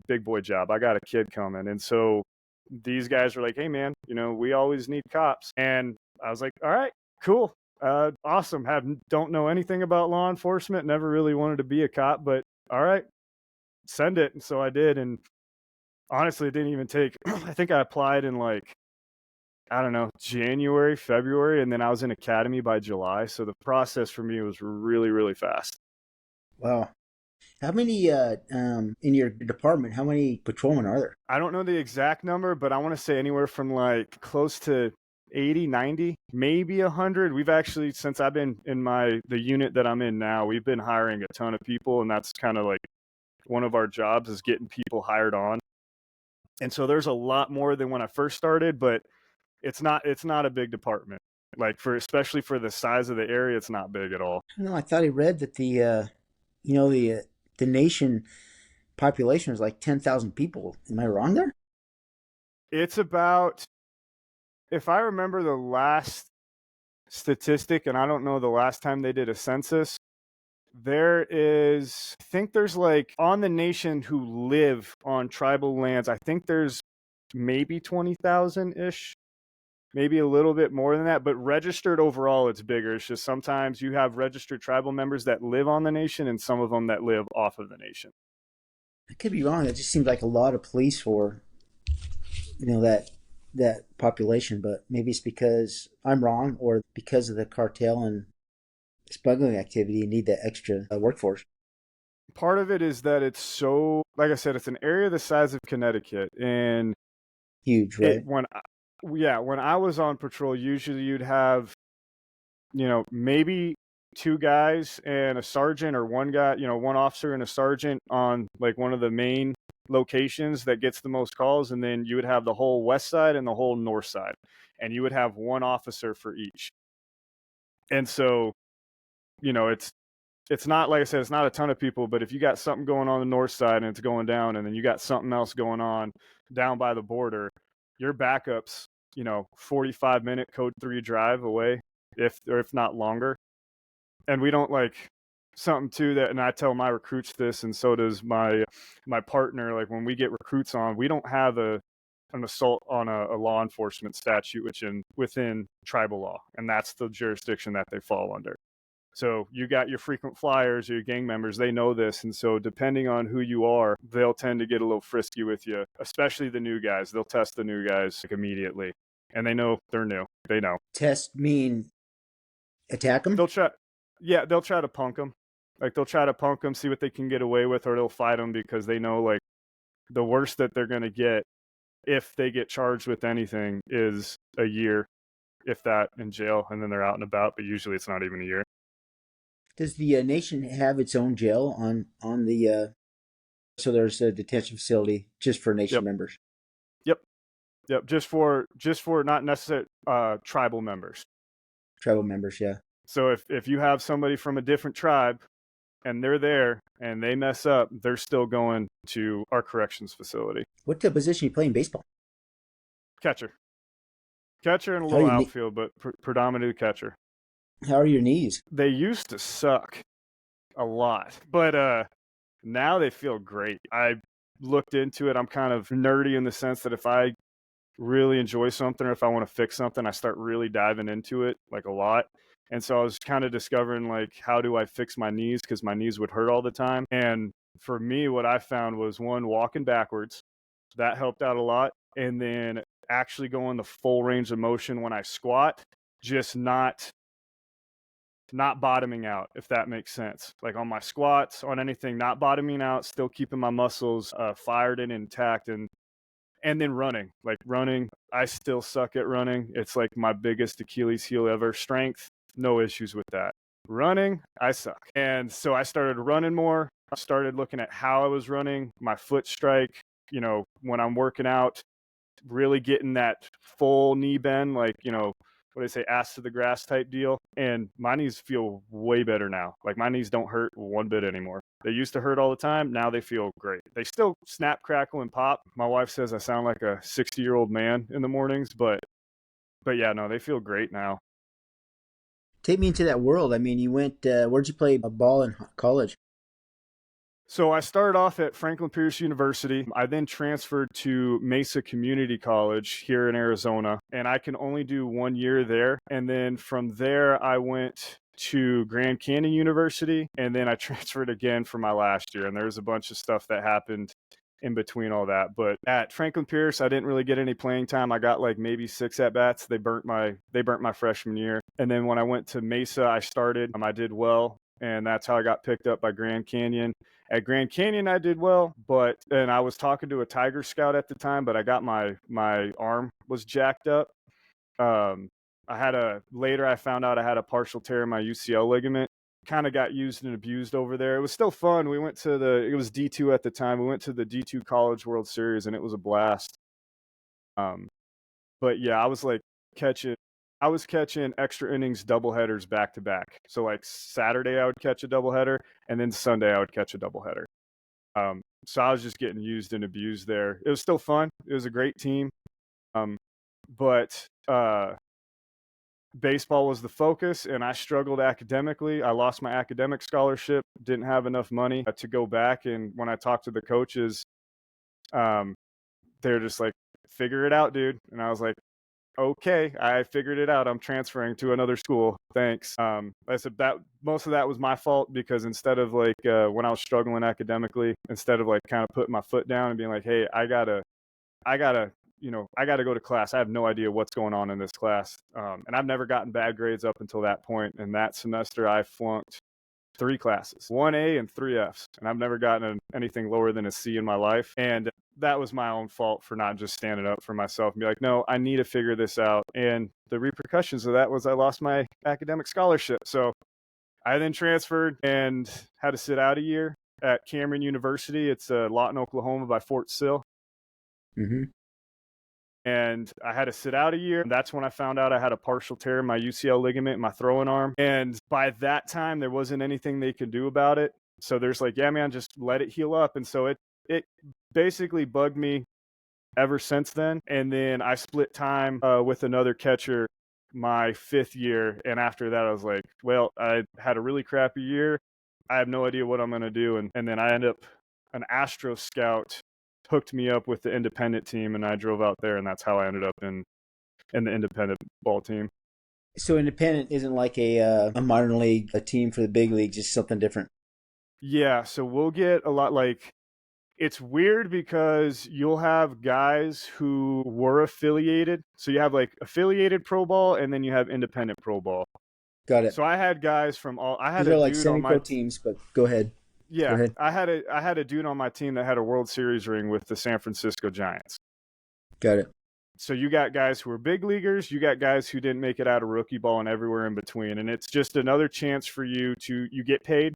Speaker 2: big boy job. I got a kid coming, and so these guys were like, "Hey, man, we always need cops." And I was like, "All right, cool, awesome. Don't know anything about law enforcement. Never really wanted to be a cop, but all right, send it." And so I did, and honestly, it didn't even take. I think I applied in like, I don't know, January, February, and then I was in academy by July. So the process for me was really, really fast.
Speaker 1: Wow. How many in your department? How many patrolmen are there?
Speaker 2: I don't know the exact number, but I want to say anywhere from like close to 80, 90, maybe 100. We've actually, since I've been in the unit that I'm in now, we've been hiring a ton of people, and that's kind of like one of our jobs is getting people hired on. And so there's a lot more than when I first started, but it's not a big department. Like especially for the size of the area, it's not big at all.
Speaker 1: No, I thought I read that the nation population is like 10,000 people. Am I wrong there?
Speaker 2: It's about, if I remember the last statistic, and I don't know the last time they did a census, I think there's like on the nation who live on tribal lands, I think there's maybe 20,000 ish, maybe a little bit more than that, but registered overall, it's bigger. It's just sometimes you have registered tribal members that live on the nation and some of them that live off of the nation.
Speaker 1: I could be wrong. It just seems like a lot of police for that population, but maybe it's because I'm wrong or because of the cartel and smuggling activity. You need that extra workforce.
Speaker 2: Part of it is that it's so, like I said, it's an area the size of Connecticut, and
Speaker 1: Huge,
Speaker 2: it
Speaker 1: right?
Speaker 2: when I was on patrol, usually you'd have, maybe two guys and a sergeant, or one guy, one officer and a sergeant on like one of the main locations that gets the most calls, and then you would have the whole west side and the whole north side, and you would have one officer for each. And so, it's not, like I said, it's not a ton of people, but if you got something going on the north side and it's going down, and then you got something else going on down by the border, your backups, 45-minute code 3 drive away, if not longer. And we don't like something too that, and I tell my recruits this, and so does my partner, like when we get recruits on, we don't have an assault on a law enforcement statute within tribal law, and that's the jurisdiction that they fall under. So you got your frequent flyers, your gang members, they know this. And so depending on who you are, they'll tend to get a little frisky with you, especially the new guys. They'll test the new guys like immediately. And they know they're new. They know.
Speaker 1: Test mean attack them?
Speaker 2: They'll try, yeah, they'll try to punk them. Like they'll try to punk them, see what they can get away with, or they'll fight them because they know like the worst that they're going to get if they get charged with anything is a year, if that, in jail, and then they're out and about. But usually it's not even a year.
Speaker 1: Does the nation have its own jail on the? So there's a detention facility just for nation
Speaker 2: Yep.
Speaker 1: members.
Speaker 2: Yep. Yep. Just for not necessarily tribal members.
Speaker 1: Tribal members, yeah.
Speaker 2: So if you have somebody from a different tribe and they're there and they mess up, they're still going to our corrections facility.
Speaker 1: What position you play in baseball?
Speaker 2: Catcher. Catcher and a
Speaker 1: How are
Speaker 2: little
Speaker 1: your
Speaker 2: outfield, but predominantly catcher.
Speaker 1: how are your knees?
Speaker 2: They used to suck a lot, but now they feel great. I looked into it. I'm kind of nerdy in the sense that if I really enjoy something, or if I want to fix something, I start really diving into it like a lot. And so I was kind of discovering like, how do I fix my knees? Because my knees would hurt all the time. And for me, what I found was, one, walking backwards. That helped out a lot. And then actually going the full range of motion when I squat, just not not bottoming out, if that makes sense. Like on my squats, on anything, not bottoming out, still keeping my muscles fired and intact, and then running. Like running, I still suck at running. It's like my biggest Achilles heel ever. Strength, no issues with that. Running, I suck. And so I started running more. I started looking at how I was running, my foot strike, when I'm working out, really getting that full knee bend, like, what they say, ass to the grass type deal. And my knees feel way better now. Like my knees don't hurt one bit anymore. They used to hurt all the time. Now they feel great. They still snap, crackle, and pop. My wife says I sound like a 60-year-old man in the mornings, but yeah, no, they feel great now.
Speaker 1: Take me into that world. I mean, you went, where'd you play a ball in college?
Speaker 2: So I started off at Franklin Pierce University. I then transferred to Mesa Community College here in Arizona, and I can only do 1 year there. And then from there, I went to Grand Canyon University, and then I transferred again for my last year. And there's a bunch of stuff that happened in between all that. But at Franklin Pierce, I didn't really get any playing time. I got like maybe 6 at bats. They burnt my freshman year. And then when I went to Mesa, I started. I did well, and that's how I got picked up by Grand Canyon. At Grand Canyon, I did well, and I was talking to a Tiger Scout at the time, but I got my arm was jacked up. Later I found out I had a partial tear in my UCL ligament. Kind of got used and abused over there. It was still fun. We went to it was D2 at the time. We went to the D2 College World Series, and it was a blast. But yeah, I was catching extra innings doubleheaders back to back. So like Saturday I would catch a doubleheader, and then Sunday I would catch a doubleheader. So I was just getting used and abused there. It was still fun. It was a great team. But baseball was the focus, and I struggled academically. I lost my academic scholarship, didn't have enough money to go back. And when I talked to the coaches, they're just like, figure it out, dude. And I was like, okay, I figured it out. I'm transferring to another school. Thanks. I said that most of that was my fault, because instead of like when I was struggling academically, instead of like kind of putting my foot down and being like, hey, I gotta, I gotta go to class. I have no idea what's going on in this class. And I've never gotten bad grades up until that point. And that semester I flunked 3 classes, 1A and 3 Fs. And I've never gotten anything lower than a C in my life. And that was my own fault for not just standing up for myself and be like, no, I need to figure this out. And the repercussions of that was I lost my academic scholarship. So I then transferred and had to sit out a year at Cameron University. It's Lawton, Oklahoma by Fort Sill.
Speaker 1: Mm-hmm.
Speaker 2: And I had to sit out a year. That's when I found out I had a partial tear in my UCL ligament in my throwing arm. And by that time, there wasn't anything they could do about it. So there's like, yeah, man, just let it heal up. And so it basically bugged me ever since then. And then I split time with another catcher my 5th year. And after that, I was like, well, I had a really crappy year. I have no idea what I'm going to do. And then I ended up, an Astro scout hooked me up with the independent team, and I drove out there, and that's how I ended up in the independent ball team.
Speaker 1: So independent isn't like a minor league, a team for the big league, just something different.
Speaker 2: Yeah, so we'll get a lot, like, it's weird because you'll have guys who were affiliated. So you have like affiliated pro ball, and then you have independent pro ball.
Speaker 1: Got it.
Speaker 2: So I had guys from all. I had
Speaker 1: These
Speaker 2: a
Speaker 1: are like
Speaker 2: dude on my
Speaker 1: semi-pro teams, but go ahead. Go
Speaker 2: yeah.
Speaker 1: ahead.
Speaker 2: I had a dude on my team that had a World Series ring with the San Francisco Giants.
Speaker 1: Got it.
Speaker 2: So you got guys who are big leaguers, you got guys who didn't make it out of rookie ball, and everywhere in between. And it's just another chance for you get paid.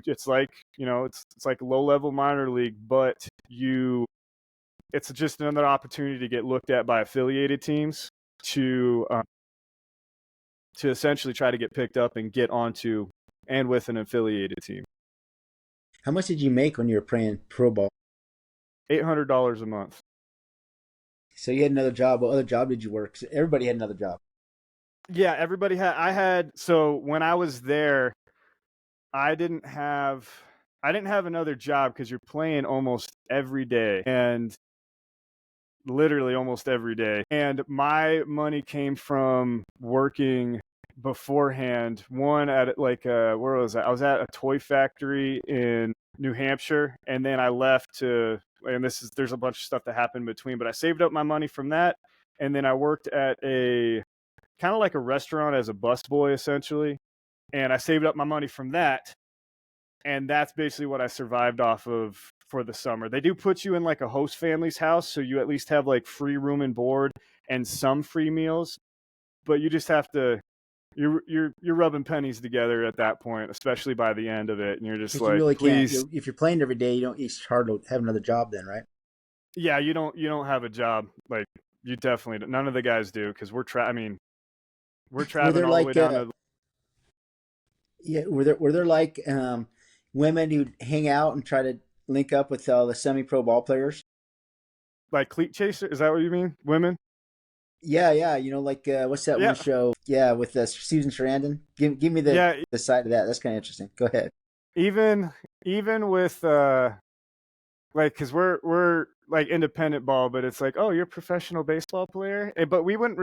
Speaker 2: It's like, it's like low level minor league, but it's just another opportunity to get looked at by affiliated teams to essentially try to get picked up and get onto and with an affiliated team.
Speaker 1: How much did you make when you were playing pro ball?
Speaker 2: $800 a month.
Speaker 1: So you had another job. What other job did you work? 'Cause everybody had another job.
Speaker 2: Yeah, everybody had. So when I was there, I didn't have another job because you're playing almost every day, and literally almost every day. And my money came from working beforehand. One at like where was I? I was at a toy factory in New Hampshire, and then I left and there's a bunch of stuff that happened in between, but I saved up my money from that, and then I worked at a kind of like a restaurant as a busboy essentially. and I saved up my money from that, and that's basically what I survived off of for the summer. They do put you in like a host family's house, so you at least have like free room and board and some free meals, but you just have to you're rubbing pennies together at that point, especially by the end of it, and you're just
Speaker 1: Because you
Speaker 2: like,
Speaker 1: really can't.
Speaker 2: please,
Speaker 1: If you're playing every day, you don't. It's hard to have another job then, right?
Speaker 2: yeah, you don't have a job. Like, you definitely don't. None of the guys do, because I mean, we're
Speaker 1: Were
Speaker 2: traveling
Speaker 1: there
Speaker 2: all the way
Speaker 1: like
Speaker 2: down to
Speaker 1: yeah? Were there like women who'd hang out and try to link up with the semi-pro ball players?
Speaker 2: like cleat chaser. Is that what you mean? Women?
Speaker 1: Yeah, yeah. Like what's that one
Speaker 2: Yeah,
Speaker 1: show? Yeah, with Susan Sarandon. Give me the
Speaker 2: yeah.
Speaker 1: the side of that. That's kind of interesting. Go ahead.
Speaker 2: Even with like, because we're like independent ball, but it's like, oh, you're a professional baseball player. But we wouldn't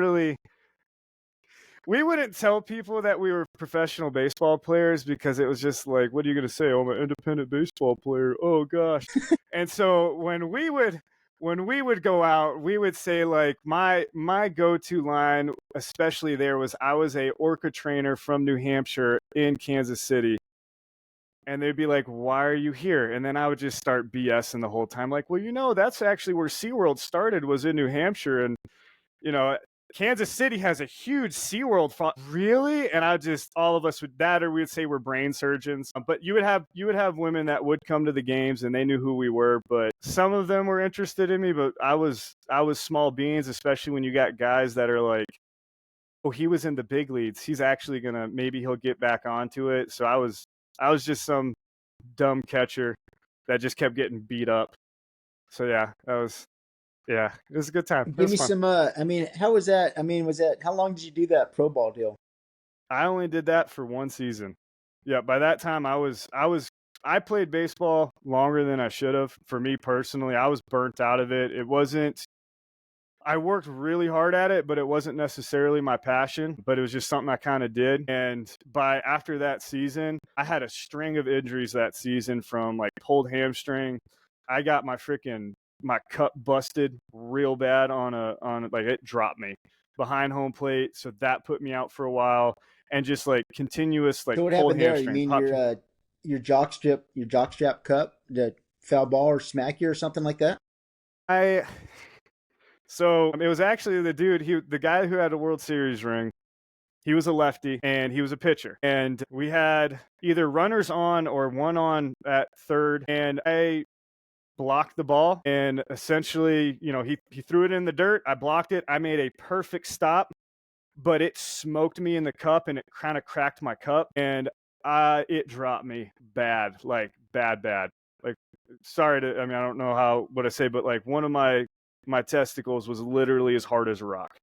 Speaker 2: tell people that we were professional baseball players, because it was just like, what are you going to say? Oh, I'm an independent baseball player. Oh gosh. And so when we would go out, we would say, like, my go-to line, especially there, was, I was a orca trainer from New Hampshire in Kansas City. And they'd be like, why are you here? And then I would just start BSing the whole time, like, well, that's actually where SeaWorld started, was in New Hampshire. And you know, Kansas City has a huge SeaWorld. Really? And all of us would that, or we would say we're brain surgeons. But you would have women that would come to the games, and they knew who we were. But some of them were interested in me, but I was small beans, especially when you got guys that are like, oh, he was in the big leagues. He's actually maybe he'll get back onto it. So I was just some dumb catcher that just kept getting beat up. So yeah, it was a good time. It
Speaker 1: Give
Speaker 2: was
Speaker 1: me
Speaker 2: fun.
Speaker 1: some. I mean, how was that? I mean, was that how long did you do that pro ball deal?
Speaker 2: I only did that for one season. Yeah, by that time I played baseball longer than I should have. For me personally, I was burnt out of it. It wasn't I worked really hard at it, but it wasn't necessarily my passion, but it was just something I kind of did. And by after that season, I had a string of injuries that season, from like pulled hamstring. I got my cup busted real bad like, it dropped me behind home plate, so that put me out for a while, and just like continuous like
Speaker 1: So what
Speaker 2: pulled
Speaker 1: happened there? You
Speaker 2: hamstring
Speaker 1: mean
Speaker 2: pop.
Speaker 1: your jock strap cup, the foul ball or smack you or something like that?
Speaker 2: I So it was actually the guy who had a World Series ring. He was a lefty, and he was a pitcher. And we had either runners on or one on at third. And I blocked the ball, and essentially, he threw it in the dirt. I blocked it. I made a perfect stop, but it smoked me in the cup, and it kind of cracked my cup, and it dropped me bad, like bad, bad. Like, sorry I mean, I don't know what I say, but like, one of my testicles was literally as hard as a rock.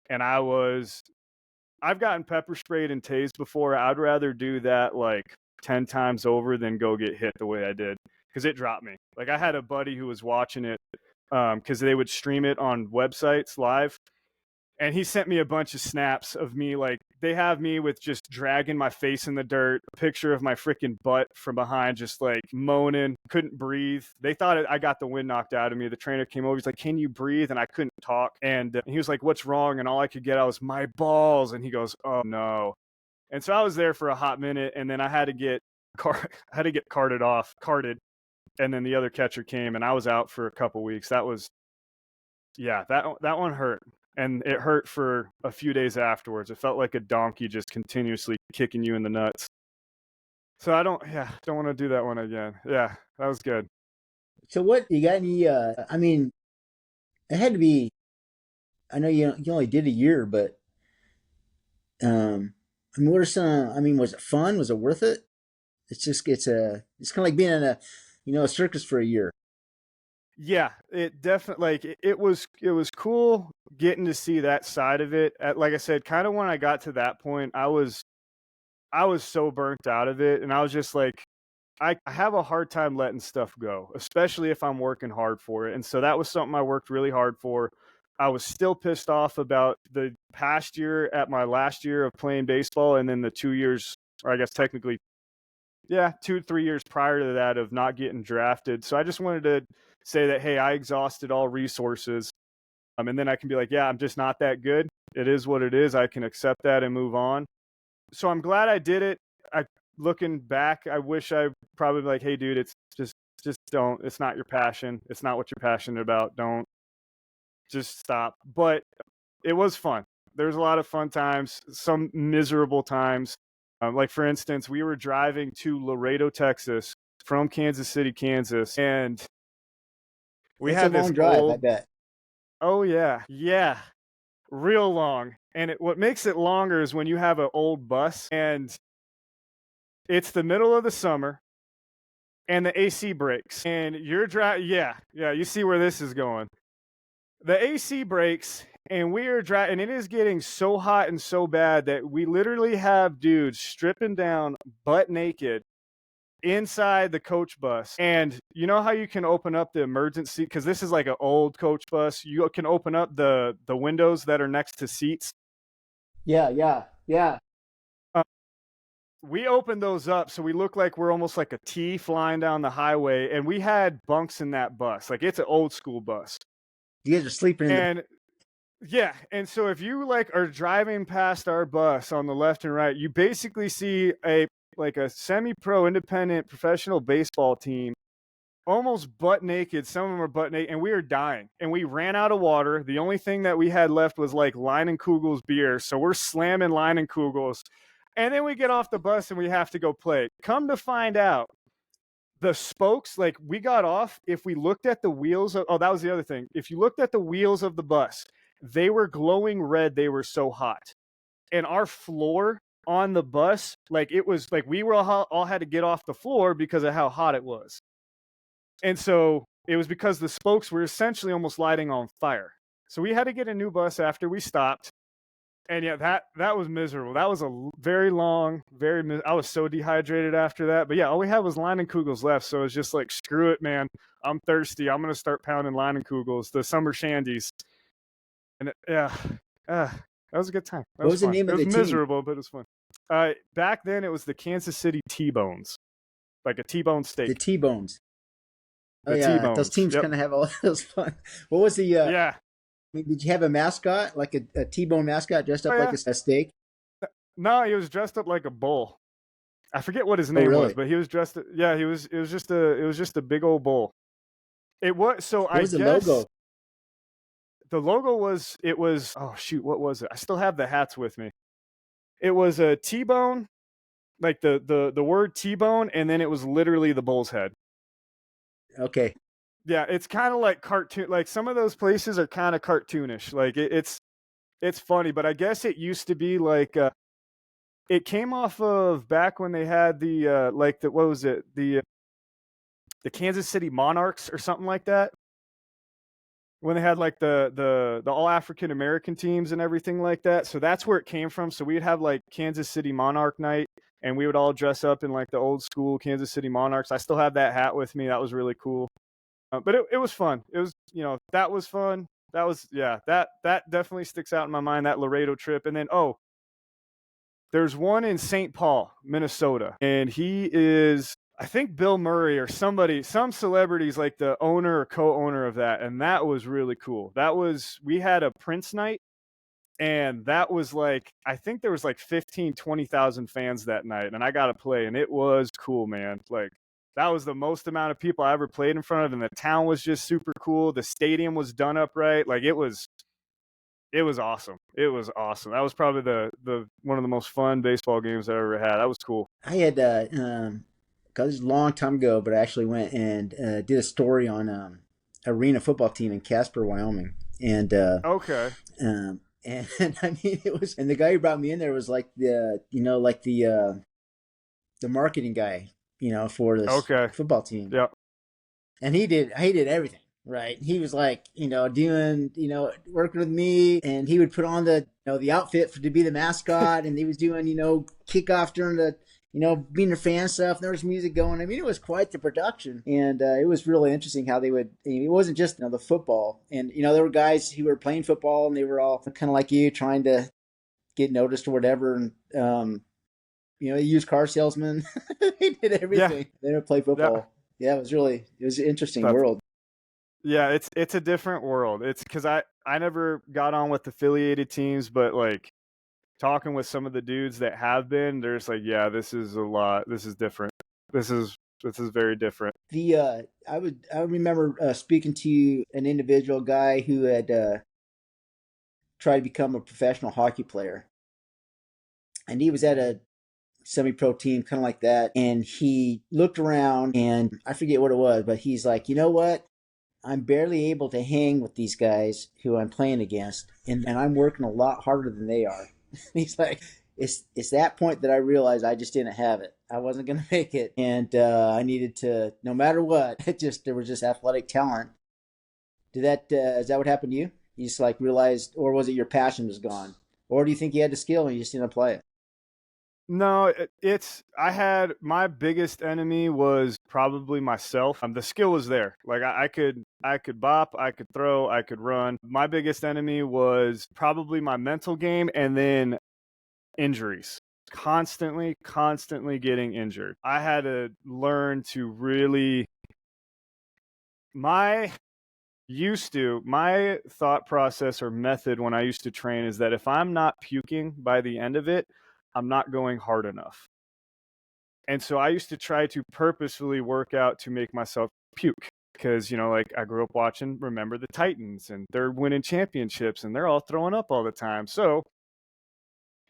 Speaker 2: And I've gotten pepper sprayed and tased before. I'd rather do that like 10 times over than go get hit the way I did, because it dropped me. Like, I had a buddy who was watching it, because they would stream it on websites live. And he sent me a bunch of snaps of me, like, they have me with just dragging my face in the dirt, a picture of my freaking butt from behind, just like moaning, couldn't breathe. They thought I got the wind knocked out of me. The trainer came over, he's like, can you breathe? And I couldn't talk. And he was like, what's wrong? And all I could get out was, my balls. And he goes, oh no. And so I was there for a hot minute, and then I had to get carted. And then the other catcher came, and I was out for a couple weeks. Yeah, that one hurt. And it hurt for a few days afterwards. It felt like a donkey just continuously kicking you in the nuts. So don't want to do that one again. Yeah, that was good.
Speaker 1: So what you got any? I mean, it had to be. I know you only did a year, but I mean, what are some? I mean, was it fun? Was it worth it? It's kind of like being in a circus for a year.
Speaker 2: Yeah, it definitely, like, it was cool getting to see that side of it. Like I said, kind of when I got to that point, I was so burnt out of it, and I was just like, I have a hard time letting stuff go, especially if I'm working hard for it. And so that was something I worked really hard for. I was still pissed off about the past year, at my last year of playing baseball, and then the 2 years, or I guess technically, yeah, 2 3 years prior to that, of not getting drafted. So I just wanted to say that, hey, I exhausted all resources. And then I can be like, yeah, I'm just not that good. It is what it is. I can accept that and move on. So I'm glad I did it. I looking back, I wish I probably like, hey, dude, it's just don't. It's not your passion. It's not what you're passionate about. Don't just stop. But it was fun. There's a lot of fun times, some miserable times. Like for instance, we were driving to Laredo, Texas, from Kansas City, Kansas, and we
Speaker 1: It's a
Speaker 2: had this
Speaker 1: long drive, I
Speaker 2: old.
Speaker 1: bet.
Speaker 2: Oh yeah, real long. And what makes it longer is when you have an old bus and it's the middle of the summer and the AC breaks and you're driving. Yeah, you see where this is going. The AC breaks and we are driving, and it is getting so hot and so bad that we literally have dudes stripping down butt naked inside the coach bus. And you know how you can open up the emergency, because this is like an old coach bus, you can open up the windows that are next to seats.
Speaker 1: Yeah, yeah, yeah.
Speaker 2: Uh, we opened those up so we look like we're almost like a T flying down the highway, and we had bunks in that bus. Like it's an old school bus.
Speaker 1: You guys are sleeping in the.
Speaker 2: And yeah, and so if you like are driving past our bus on the left and right, you basically see a semi-pro independent professional baseball team almost butt naked. Some of them are butt naked, and we are dying. And we ran out of water. The only thing that we had left was like Leinenkugel's beer. So we're slamming Leinenkugel's. And then we get off the bus and we have to go play. Come to find out, the spokes, like we got off, if we looked at the wheels of, oh, that was the other thing. If you looked at the wheels of the bus, they were glowing red. They were so hot. And our floor on the bus, like it was like we were all had to get off the floor because of how hot it was. And so it was because the spokes were essentially almost lighting on fire. So we had to get a new bus after we stopped. And yeah, that was miserable. That was a very long, I was so dehydrated after that. But yeah, all we had was Leinenkugels left. So it's just like, screw it, man. I'm thirsty. I'm going to start pounding Leinenkugels, the summer shandies. And that was a good time. That
Speaker 1: What
Speaker 2: was
Speaker 1: was the
Speaker 2: fun.
Speaker 1: name
Speaker 2: It
Speaker 1: of
Speaker 2: was
Speaker 1: the team?
Speaker 2: miserable, but it was fun. Back then, it was the Kansas City T-Bones, like a T-bone
Speaker 1: The
Speaker 2: steak.
Speaker 1: T-Bones. Oh
Speaker 2: The
Speaker 1: yeah, those
Speaker 2: T-Bones.
Speaker 1: teams
Speaker 2: Yep.
Speaker 1: kind of have all those fun. What was the?
Speaker 2: Yeah.
Speaker 1: I mean, did you have a mascot, like a T-bone mascot dressed
Speaker 2: Oh
Speaker 1: up like
Speaker 2: yeah.
Speaker 1: a steak?
Speaker 2: No, he was dressed up like a bull. I forget what his
Speaker 1: Oh
Speaker 2: name was,
Speaker 1: really?
Speaker 2: but he was dressed. Yeah, he was. It was just a big old bull. It was. So
Speaker 1: What
Speaker 2: I
Speaker 1: was the
Speaker 2: guess
Speaker 1: logo?
Speaker 2: the logo was. It was. Oh shoot, what was it? I still have the hats with me. It was a T-bone, like the word T-bone, and then it was literally the bull's head.
Speaker 1: Okay.
Speaker 2: Yeah, it's kind of like cartoon. Like some of those places are kind of cartoonish. Like it's funny, but I guess it used to be like it came off of back when they had the like the what was it the Kansas City Monarchs or something like that, when they had like the all African American teams and everything like that. So that's where it came from. So we'd have like Kansas City Monarch night, and we would all dress up in like the old school Kansas City Monarchs. I still have that hat with me. That was really cool. But it was fun. It was, that was fun. That was, yeah, that definitely sticks out in my mind, that Laredo trip. And then, there's one in St. Paul, Minnesota. And he is, I think Bill Murray or somebody, some celebrities like the owner or co-owner of that. And that was really cool. We had a Prince night. And that was like, I think there was like 15, 20,000 fans that night. And I got to play. And it was cool, man. Like, that was the most amount of people I ever played in front of. And the town was just super cool. The stadium was done up right. Like, it was awesome. It was awesome. That was probably the one of the most fun baseball games I ever had. That was cool.
Speaker 1: I had because it was a long time ago, but I actually went and did a story on arena football team in Casper, Wyoming, and
Speaker 2: Okay.
Speaker 1: and I mean it was, and the guy who brought me in there was like the marketing guy, for this
Speaker 2: Okay.
Speaker 1: football team,
Speaker 2: Yep.
Speaker 1: and he did everything right. He was like, doing, working with me, and he would put on the outfit to be the mascot, and he was doing, kickoff during the, being a fan stuff. And there was music going. I mean, it was quite the production, and it was really interesting how they would. It wasn't just the football, and there were guys who were playing football, and they were all kind of like you, trying to get noticed or whatever, and used car salesmen. They did
Speaker 2: Yeah.
Speaker 1: everything. They would play
Speaker 2: Yeah.
Speaker 1: football. Yeah, it was an interesting
Speaker 2: That's,
Speaker 1: world.
Speaker 2: yeah, it's a different world. It's because I never got on with affiliated teams, but like talking with some of the dudes that have been, they're just like, yeah, this is a lot. This is different. This is very different.
Speaker 1: I remember speaking to an individual guy who had tried to become a professional hockey player, and he was at a semi-pro team, kind of like that. And he looked around, and I forget what it was, but he's like, you know what? I'm barely able to hang with these guys who I'm playing against, and I'm working a lot harder than they are. He's like, it's that point that I realized I just didn't have it. I wasn't going to make it, and I needed to, no matter what. There was just athletic talent. Is that what happened to you? You just like realized, or was it your passion was gone, or do you think you had the skill and you just didn't play it?
Speaker 2: No, I had, my biggest enemy was probably myself. The skill was there. Like I could bop, I could throw, I could run. My biggest enemy was probably my mental game, and then injuries. Constantly getting injured. I had to learn to really, my thought process or method when I used to train is that if I'm not puking by the end of it, I'm not going hard enough. And so I used to try to purposefully work out to make myself puke, because, like, I grew up watching Remember the Titans, and they're winning championships and they're all throwing up all the time. So,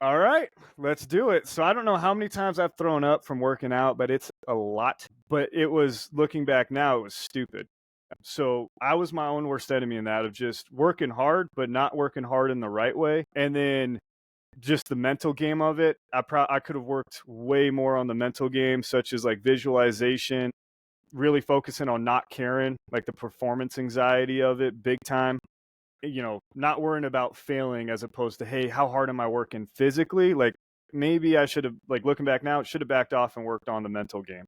Speaker 2: all right, let's do it. So I don't know how many times I've thrown up from working out, but it's a lot. But it was, looking back now, it was stupid. So I was my own worst enemy in that, of just working hard, but not working hard in the right way. And then just the mental game of it. I could have worked way more on the mental game, such as like visualization, really focusing on not caring, like the performance anxiety of it, big time. Not worrying about failing, as opposed to, hey, how hard am I working physically? Like, maybe I should have, like, looking back now, should have backed off and worked on the mental game.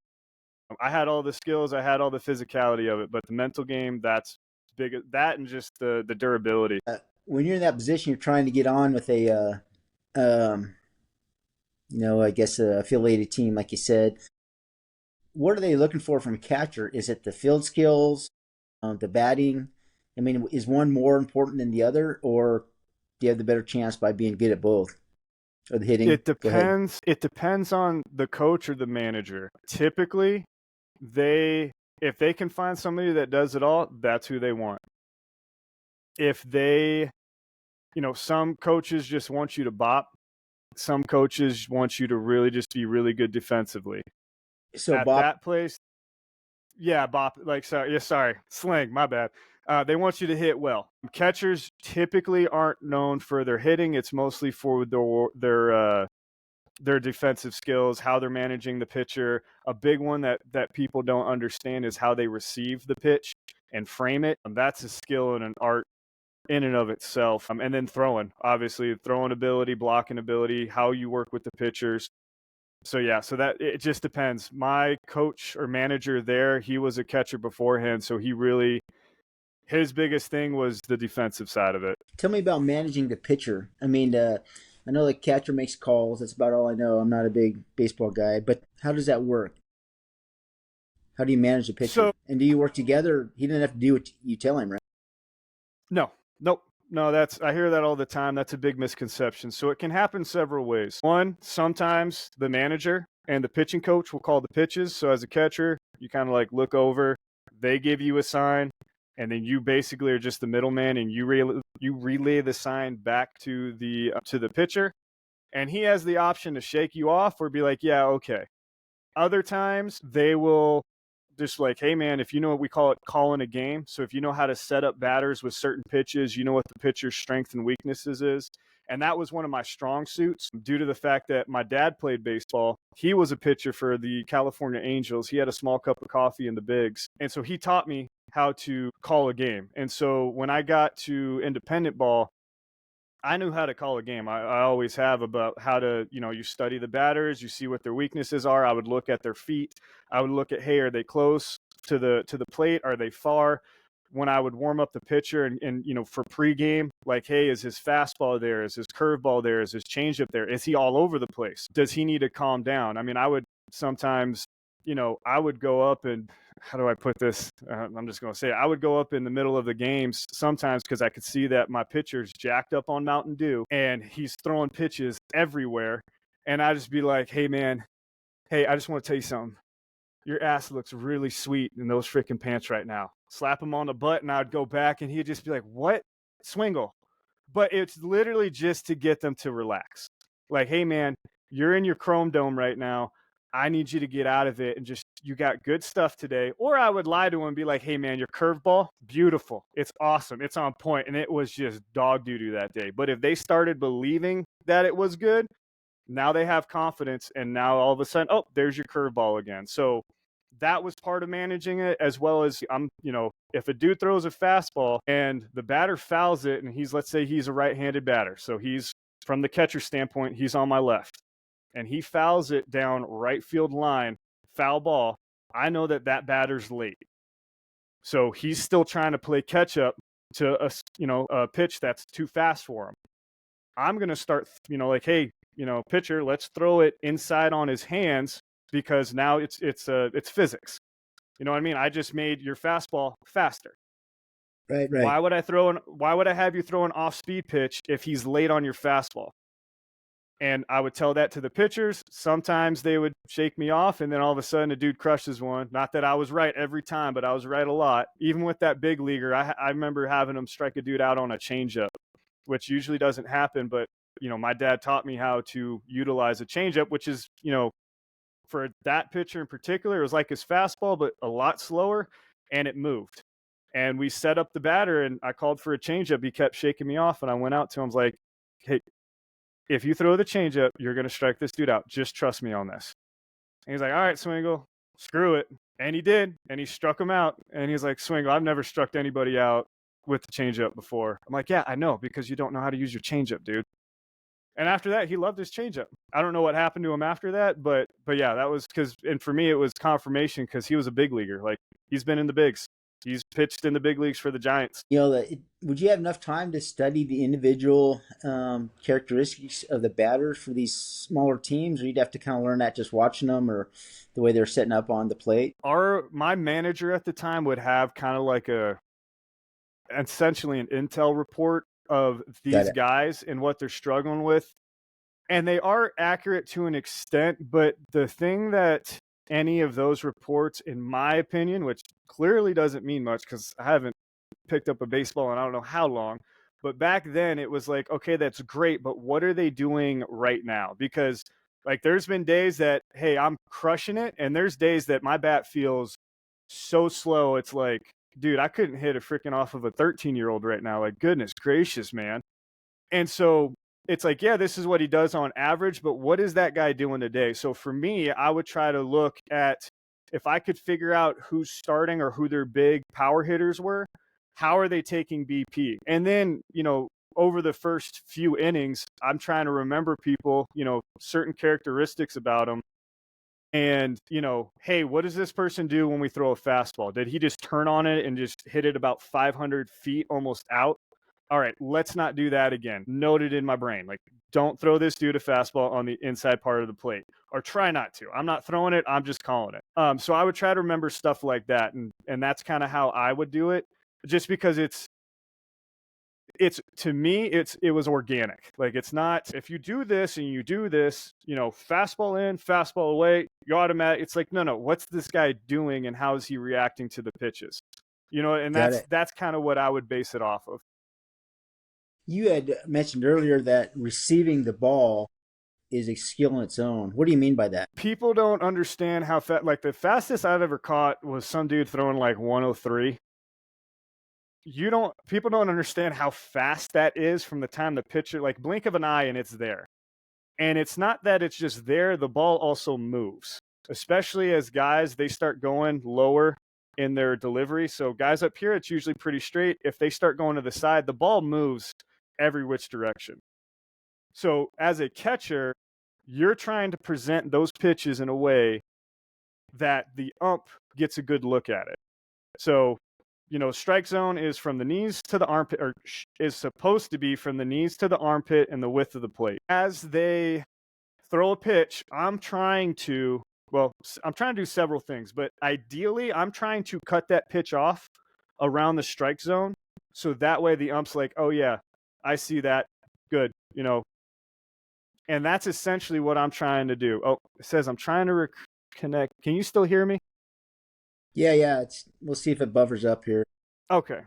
Speaker 2: I had all the skills, I had all the physicality of it, but the mental game, that's big. That, and just the durability.
Speaker 1: When you're in that position, you're trying to get on with um, I guess a affiliated team, like you said. What are they looking for from a catcher? Is it the field skills, the batting? I mean, is one more important than the other, or do you have the better chance by being good at both? Or the hitting?
Speaker 2: It
Speaker 1: Go ahead.
Speaker 2: depends. It depends on the coach or the manager. Typically, they if they can find somebody that does it all, that's who they want. If they, some coaches just want you to bop. Some coaches want you to really just be really good defensively.
Speaker 1: So,
Speaker 2: At
Speaker 1: Bob,
Speaker 2: that place, yeah, bop. Like, sorry, yeah, sorry, slang. My bad. They want you to hit well. Catchers typically aren't known for their hitting. It's mostly for their defensive skills, how they're managing the pitcher. A big one that people don't understand is how they receive the pitch and frame it. That's a skill and an art in and of itself. And then throwing, obviously, throwing ability, blocking ability, how you work with the pitchers. So yeah, so that, it just depends. My coach or manager there, he was a catcher beforehand, so his biggest thing was the defensive side of it.
Speaker 1: tell me about managing the pitcher. I mean, I know the catcher makes calls. That's about all I know. I'm not a big baseball guy, but how does that work? How do you manage the
Speaker 2: So
Speaker 1: pitcher? And do you work together? He didn't have to do what you tell him, right?
Speaker 2: no, nope. No, I hear that all the time. That's a big misconception. So it can happen several ways. One, sometimes the manager and the pitching coach will call the pitches. So as a catcher, you kind of like look over, they give you a sign, and then you basically are just the middleman, and you relay the sign back to the pitcher, and he has the option to shake you off or be like, yeah, okay. Other times they will just like, hey man, if you know what we call it, calling a game. So if you know how to set up batters with certain pitches, you know what the pitcher's strengths and weaknesses is. And that was one of my strong suits, due to the fact that my dad played baseball. He was a pitcher for the California Angels. He had a small cup of coffee in the bigs. And so he taught me how to call a game. And so when I got to independent ball, I knew how to call a game. I always have, about how to, you study the batters, you see what their weaknesses are. I would look at their feet. I would look at, hey, are they close to the plate? Are they far? When I would warm up the pitcher, and for pregame, like, hey, is his fastball there? Is his curveball there? Is his changeup there? Is he all over the place? Does he need to calm down? I mean, I would sometimes, I would go up and how do I put this? I'm just going to say it. I would go up in the middle of the games sometimes because I could see that my pitcher's jacked up on Mountain Dew and he's throwing pitches everywhere. And I'd just be like, hey, man, hey, I just want to tell you something. Your ass looks really sweet in those freaking pants right now. Slap him on the butt, and I'd go back, and he'd just be like, what? Swingle. But it's literally just to get them to relax. Like, hey, man, you're in your Chrome Dome right now. I need you to get out of it and just, you got good stuff today. Or I would lie to him and be like, hey, man, your curveball, beautiful. It's awesome. It's on point. And it was just dog doo-doo that day. But if they started believing that it was good, now they have confidence, and now all of a sudden, oh, there's your curveball again. So that was part of managing it, as well as if a dude throws a fastball and the batter fouls it, and let's say he's a right-handed batter, so he's, from the catcher standpoint, he's on my left, and he fouls it down right field line, foul ball. I know that batter's late, so he's still trying to play catch up to a pitch that's too fast for him. I'm gonna start, like, hey, pitcher, let's throw it inside on his hands, because now it's physics. You know what I mean? I just made your fastball faster.
Speaker 1: Right, right.
Speaker 2: Why would I have you throw an off-speed pitch if he's late on your fastball? And I would tell that to the pitchers. Sometimes they would shake me off, and then all of a sudden a dude crushes one. Not that I was right every time, but I was right a lot. Even with that big leaguer, I remember having him strike a dude out on a changeup, which usually doesn't happen, but my dad taught me how to utilize a changeup, which is, for that pitcher in particular, it was like his fastball, but a lot slower, and it moved. And we set up the batter, and I called for a changeup. He kept shaking me off, and I went out to him. I was like, hey, if you throw the changeup, you're going to strike this dude out. Just trust me on this. And he's like, all right, Swingle, screw it. And he did, and he struck him out. And he's like, Swingle, I've never struck anybody out with the changeup before. I'm like, yeah, I know, because you don't know how to use your changeup, dude. And after that, he loved his changeup. I don't know what happened to him after that, but yeah, that was and for me, it was confirmation, because he was a big leaguer. Like, he's been in the bigs. He's pitched in the big leagues for the Giants.
Speaker 1: Would you have enough time to study the individual characteristics of the batters for these smaller teams, or you'd have to kind of learn that just watching them, or the way they're setting up on the plate?
Speaker 2: My manager at the time would have kind of like essentially an intel report of these guys and what they're struggling with. And they are accurate to an extent, but the thing that any of those reports, in my opinion, which clearly doesn't mean much because I haven't picked up a baseball in I don't know how long, but back then it was like, okay, that's great, but what are they doing right now? Because like, there's been days that, hey, I'm crushing it, and there's days that my bat feels so slow, it's like, dude, I couldn't hit a freaking off of a 13-year-old right now. Like, goodness gracious, man. And so it's like, yeah, this is what he does on average, but what is that guy doing today? So for me, I would try to look at, if I could figure out who's starting or who their big power hitters were, how are they taking BP? And then, over the first few innings, I'm trying to remember people, certain characteristics about them. And, hey, what does this person do when we throw a fastball? Did he just turn on it and just hit it about 500 feet almost out? All right, let's not do that again. Noted in my brain. Like, don't throw this dude a fastball on the inside part of the plate, or try not to. I'm not throwing it. I'm just calling it. So I would try to remember stuff like that. And that's kind of how I would do it, just because it's to me, it was organic. Like, it's not, if you do this and you do this, fastball in, fastball away, you automatic. It's like, no, what's this guy doing, and how is he reacting to the pitches? And that's kind of what I would base it off of.
Speaker 1: You had mentioned earlier that receiving the ball is a skill in its own. What do you mean by that?
Speaker 2: People don't understand how fast. Like, the fastest I've ever caught was some dude throwing like 103. People don't understand how fast that is from the time the pitcher, like, blink of an eye and it's there. And it's not that it's just there, the ball also moves, especially as guys, they start going lower in their delivery. So guys up here, it's usually pretty straight. If they start going to the side, the ball moves every which direction. So as a catcher, you're trying to present those pitches in a way that the ump gets a good look at it. So, strike zone is from the knees to the armpit, or is supposed to be from the knees to the armpit and the width of the plate. As they throw a pitch, I'm trying to well, I'm trying to do several things, but ideally I'm trying to cut that pitch off around the strike zone. So that way the ump's like, oh yeah, I see that. Good. And that's essentially what I'm trying to do. Oh, it says I'm trying to reconnect. Can you still hear me?
Speaker 1: Yeah. We'll see if it buffers up here.
Speaker 2: Okay.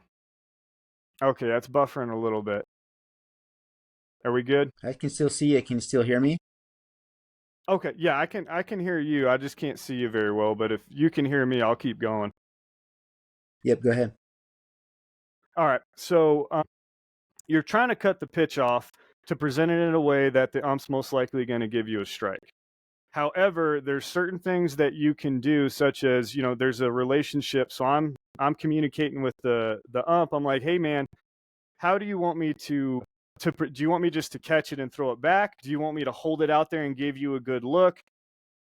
Speaker 2: Okay, that's buffering a little bit. Are we good?
Speaker 1: I can still see you. Can you still hear me?
Speaker 2: Okay, yeah, I can hear you. I just can't see you very well, but if you can hear me, I'll keep going.
Speaker 1: Yep, go ahead.
Speaker 2: All right. So you're trying to cut the pitch off to present it in a way that the ump's most likely going to give you a strike. However, there's certain things that you can do, such as, there's a relationship. So I'm communicating with the ump. I'm like, hey man, how do you want me do you want me just to catch it and throw it back? Do you want me to hold it out there and give you a good look?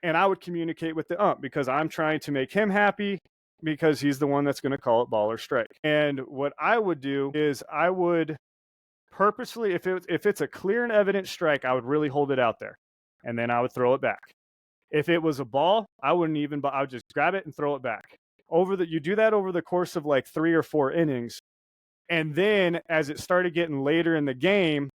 Speaker 2: And I would communicate with the ump because I'm trying to make him happy because he's the one that's going to call it ball or strike. And what I would do is I would purposely, if it's a clear and evident strike, I would really hold it out there, and then I would throw it back. If it was a ball, I would just grab it and throw it back. You do that over the course of like 3 or 4 innings, and then as it started getting later in the game,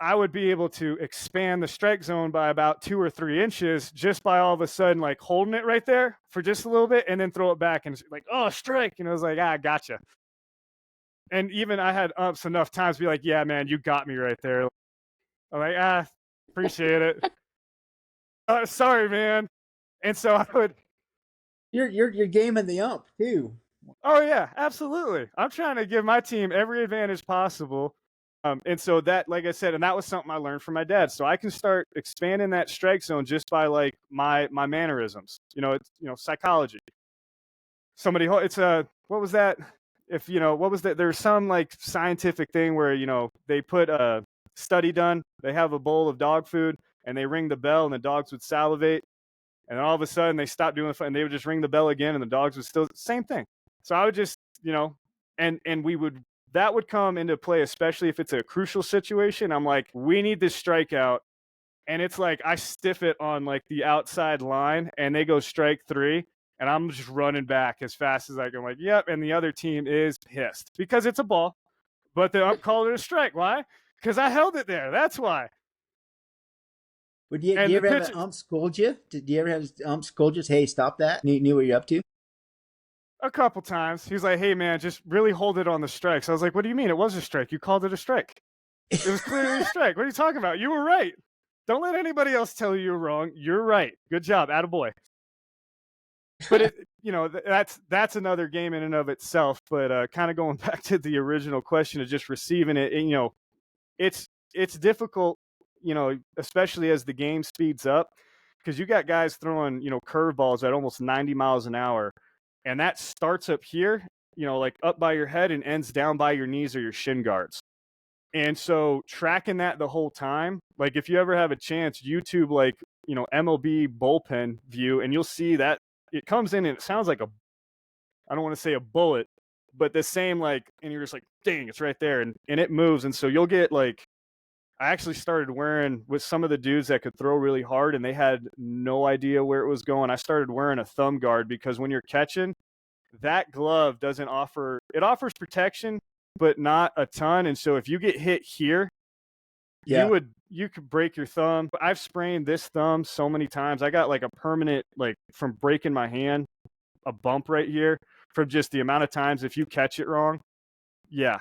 Speaker 2: I would be able to expand the strike zone by about 2 or 3 inches just by all of a sudden like holding it right there for just a little bit and then throw it back and it's like, oh, strike. And I was like, gotcha. And even I had umps enough times to be like, yeah, man, you got me right there. I'm like, appreciate it. Sorry, man. And so I would.
Speaker 1: You're gaming the ump too.
Speaker 2: Oh yeah, absolutely. I'm trying to give my team every advantage possible. And so that, like I said, and that was something I learned from my dad. So I can start expanding that strike zone just by like my mannerisms. It's psychology. It's what was that? If what was that? There's some like scientific thing where they put a study done. They have a bowl of dog food and they ring the bell and the dogs would salivate. And then all of a sudden they stopped doing it and they would just ring the bell again and the dogs would still same thing. So I would just and we would that would come into play, especially if it's a crucial situation. I'm like, we need this strikeout. And it's like I stiff it on like the outside line and they go strike 3. And I'm just running back as fast as I can. I'm like, yep. And the other team is pissed because it's a ball, but the ump called it a strike. Why? Because I held it there. That's why.
Speaker 1: Do you ever have an ump scold you? Did you ever have an ump scold you? Hey, stop that. Knew what you're up to?
Speaker 2: A couple times. He's like, hey, man, just really hold it on the strike. So I was like, what do you mean? It was a strike. You called it a strike. It was clearly a strike. What are you talking about? You were right. Don't let anybody else tell you you're wrong. You're right. Good job. Attaboy. But that's another game in and of itself. But kind of going back to the original question of just receiving it, it's difficult, especially as the game speeds up, because you got guys throwing, curveballs at almost 90 miles an hour. And that starts up here, like up by your head and ends down by your knees or your shin guards. And so tracking that the whole time, like if you ever have a chance, YouTube, like, MLB bullpen view, and you'll see that it comes in and it sounds like I don't want to say a bullet, but the same, like, and you're just like, dang, it's right there. And it moves. And so you'll get like, I actually started wearing with some of the dudes that could throw really hard and they had no idea where it was going. I started wearing a thumb guard because when you're catching, that glove it offers protection, but not a ton. And so if you get hit here, you could break your thumb. I've sprained this thumb so many times. I got like a permanent, like from breaking my hand, a bump right here from just the amount of times if you catch it wrong. Yeah,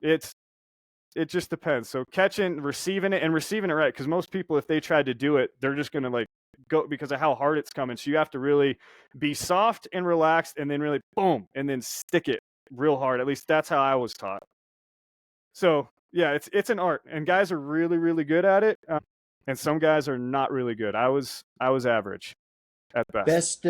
Speaker 2: it just depends. So receiving it right, because most people, if they tried to do it, they're just gonna like go because of how hard it's coming. So you have to really be soft and relaxed, and then really boom, and then stick it real hard. At least that's how I was taught. So yeah, it's an art, and guys are really really good at it, and some guys are not really good. I was average at best.